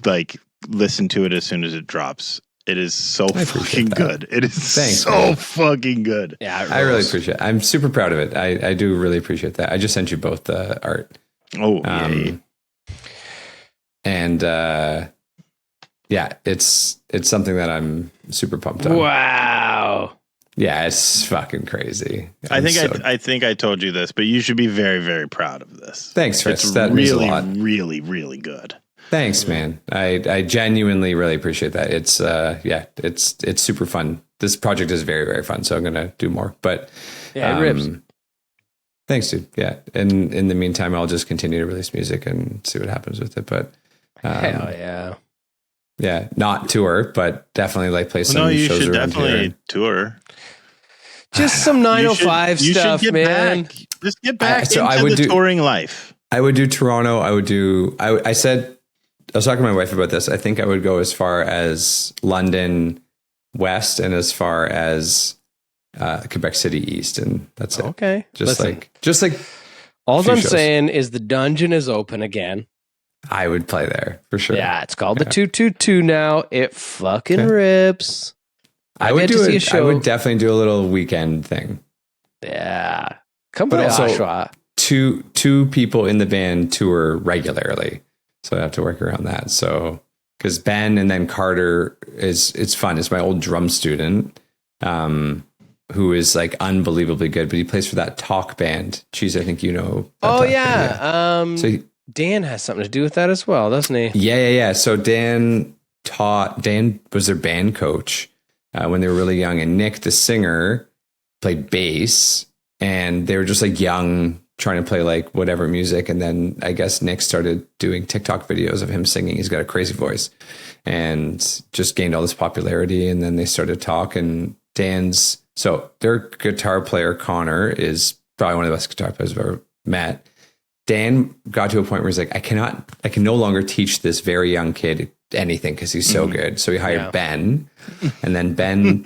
like listen to it as soon as it drops. It is so fucking good. It is fucking good. Yeah, I really appreciate it. I'm super proud of it. I do really appreciate that. I just sent you both the art. Oh, yay. And yeah, it's something that I'm super pumped on. Wow. Yeah, it's fucking crazy. I think I told you this, but you should be very, very proud of this. Thanks, Chris. It's that really, means a lot. really, really good. Thanks, man. I genuinely really appreciate that. It's it's super fun. This project is very, very fun. So I'm gonna do more. But yeah, it rips. Thanks, dude. Yeah. And in the meantime, I'll just continue to release music and see what happens with it. But hell yeah. Yeah, not tour, but definitely like play some you shows should around definitely here. Tour. Just some 905 stuff, man. Back. Just get back So into I would the touring life. I would do Toronto. I was talking to my wife about this. I think I would go as far as London West and as far as Quebec City East, and that's it. Okay. Just like all I'm shows. saying is the dungeon is open again. I would play there for sure. Yeah, it's called the 222 now. It fucking rips. I would definitely do a little weekend thing. Yeah. Come but by also, Oshawa. Two people in the band tour regularly. So I have to work around that. So, because Ben and then Carter it's fun. It's my old drum student, who is like unbelievably good, but he plays for that talk band. Geez, I think you know. Oh yeah. So Dan has something to do with that as well, doesn't he? Yeah. So Dan was their band coach when they were really young, and Nick, the singer, played bass, and they were just like young, trying to play like whatever music. And then I guess Nick started doing TikTok videos of him singing. He's got a crazy voice and just gained all this popularity. And then they started talking. So their guitar player, Connor, is probably one of the best guitar players I've ever met. Dan got to a point where he's like, I can no longer teach this very young kid anything because he's so good. So he hired Ben, and then Ben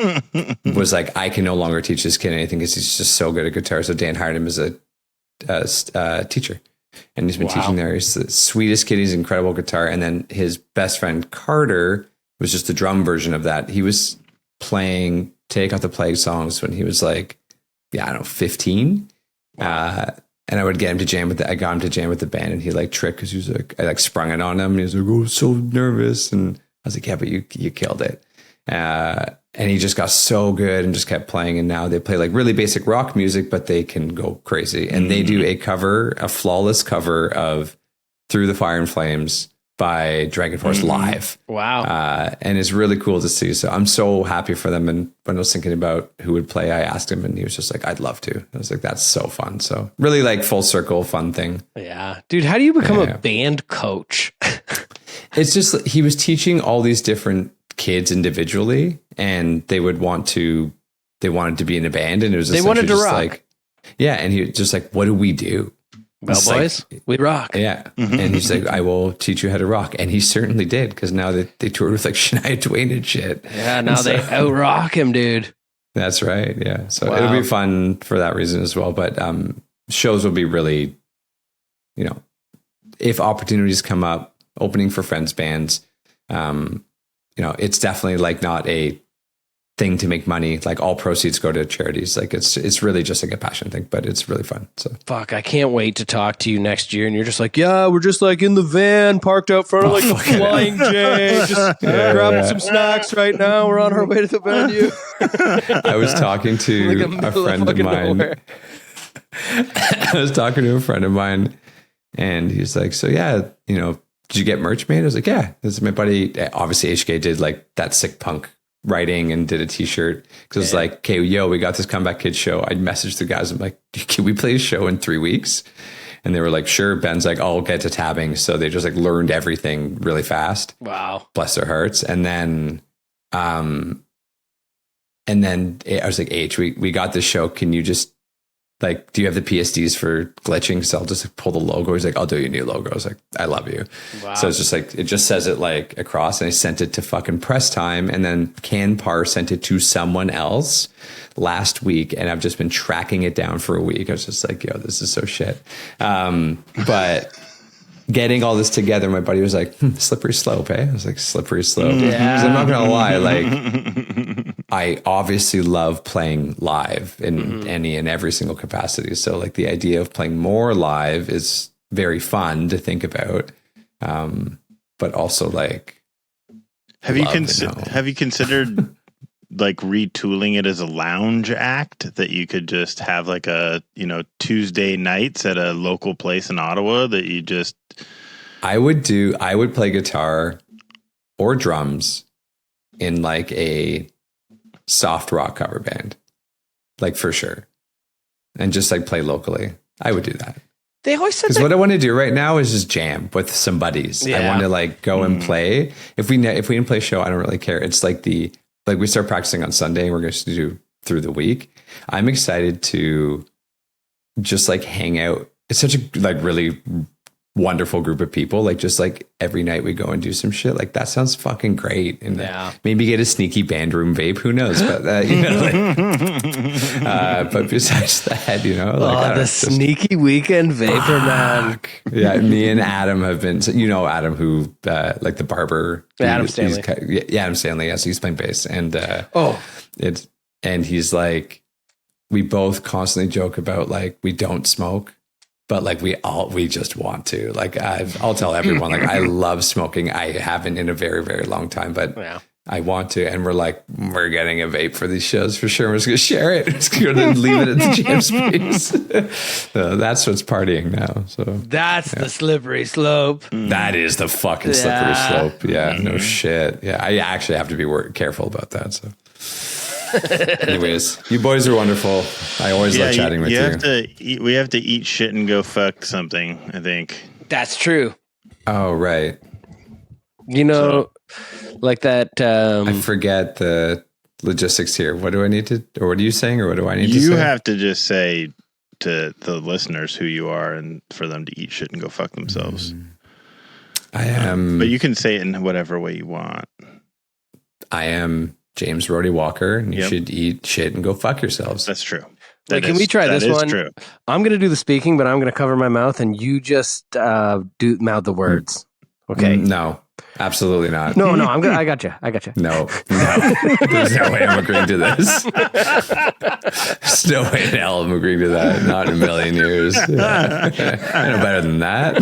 was like, I can no longer teach this kid anything because he's just so good at guitar. So Dan hired him as a teacher, and he's been teaching there. He's the sweetest kid. He's an incredible guitar. And then his best friend Carter was just the drum version of that. He was playing Take Off the Plague songs when he was like, 15. And I would get him to jam I got him to jam with the band, and he like tricked because he was like, I like sprung it on him, and he was like, oh, so nervous. And I was like, yeah, but you killed it. And he just got so good and just kept playing. And now they play like really basic rock music, but they can go crazy. And they do a flawless cover of Through the Fire and Flames by Dragon Force live. Wow. And it's really cool to see. So I'm so happy for them. And when I was thinking about who would play, I asked him, and he was just like, I'd love to. I was like, that's so fun. So really like full circle fun thing. Yeah. Dude, how do you become a band coach? It's just, he was teaching all these different kids individually, and they wanted to be in a band, and it was they wanted to rock. Like, yeah. And he was just like, what do we do? Well, boys, we rock. Yeah. And he's like, I will teach you how to rock. And he certainly did, because now they toured with like Shania Twain and shit. Yeah, now they out rock him, dude. That's right. Yeah. So it'll be fun for that reason as well. But shows will be really, if opportunities come up, opening for friends bands, it's definitely like not a thing to make money. Like all proceeds go to charities. Like it's really just like a passion thing, but it's really fun. So fuck, I can't wait to talk to you next year, and you're just like, yeah, we're just like in the van parked out front of like the Flying J, just grabbing some snacks right now. We're on our way to the venue. I was talking to a friend of mine. I was talking to a friend of mine, and he's like, so yeah, did you get merch made? I was like, yeah, this is my buddy. Obviously HK did like that sick punk writing and did a t-shirt, because it's like, okay, we got this Comeback Kids show. I messaged the guys, I'm like, can we play a show in 3 weeks? And they were like, sure. Ben's like, I'll get to tabbing. So they just like learned everything really fast. Wow. Bless their hearts. And then I was like, H, we got this show. Can you just like, do you have the PSDs for glitching? So I'll just pull the logo. He's like, I'll do your new logo. I was like, I love you. Wow. So it's just like, it just says it like across, and I sent it to fucking Press Time, and then Canpar sent it to someone else last week, and I've just been tracking it down for a week. I was just like, yo, this is so shit. But getting all this together, my buddy was like, slippery slope, eh? I was like, slippery slope. Yeah. 'Cause I'm not gonna lie, like, I obviously love playing live in any and every single capacity. So like the idea of playing more live is very fun to think about. But also like, have you considered like retooling it as a lounge act that you could just have like a, Tuesday nights at a local place in Ottawa that you just... I would play guitar or drums in like a soft rock cover band, like for sure. And just like play locally. I would do that. They always said because what I want to do right now is just jam with some buddies. Yeah. I want to like go and play. If we didn't play a show, I don't really care. It's like we start practicing on Sunday and we're going to do through the week. I'm excited to just like hang out. It's such a like really wonderful group of people. Like just like every night we go and do some shit. Like that sounds fucking great. And maybe get a sneaky band room vape. Who knows? But but besides that, the sneaky weekend vapor, man. Yeah, me and Adam have been. So Adam, who like the barber, Adam Stanley. Adam Stanley. Yes, he's playing bass, and and he's like, we both constantly joke about like we don't smoke. But like we just want to. Like I'll tell everyone, like I love smoking. I haven't in a very, very long time, but I want to. And we're getting a vape for these shows for sure. We're just gonna share it. We're just gonna leave it at the jam space. So that's what's partying now. So that's the slippery slope. That is the fucking slippery slope. Yeah, no shit. Yeah, I actually have to be careful about that. So. Anyways, you boys are wonderful. I always love chatting with you. We have to eat shit and go fuck something, I think. That's true. Oh, right. Like that. I forget the logistics here. What do I need to, or what are you saying, or what do I need to say? You have to just say to the listeners who you are and for them to eat shit and go fuck themselves. I am. But you can say it in whatever way you want. I am James Rhodey Walker, and you should eat shit and go fuck yourselves. That's true. Wait, can we try this one? True. I'm going to do the speaking, but I'm going to cover my mouth, and you just do mouth the words. Okay? No, absolutely not. No, I got you. No. There's no way I'm agreeing to this. There's no way in hell I'm agreeing to that. Not in a million years. I know better than that.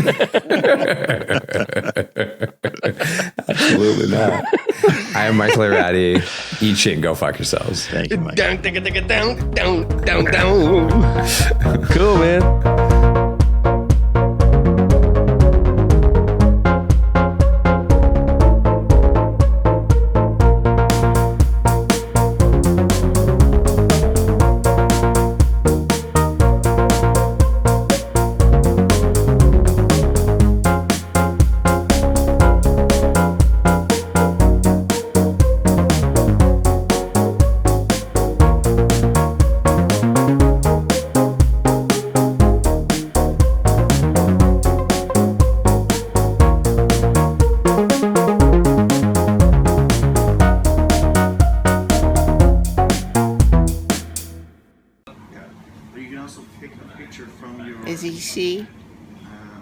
Absolutely not. I am Michael Irati. Eat shit and go fuck yourselves. Thank you, Mike. Down. Cool, man. Is he C?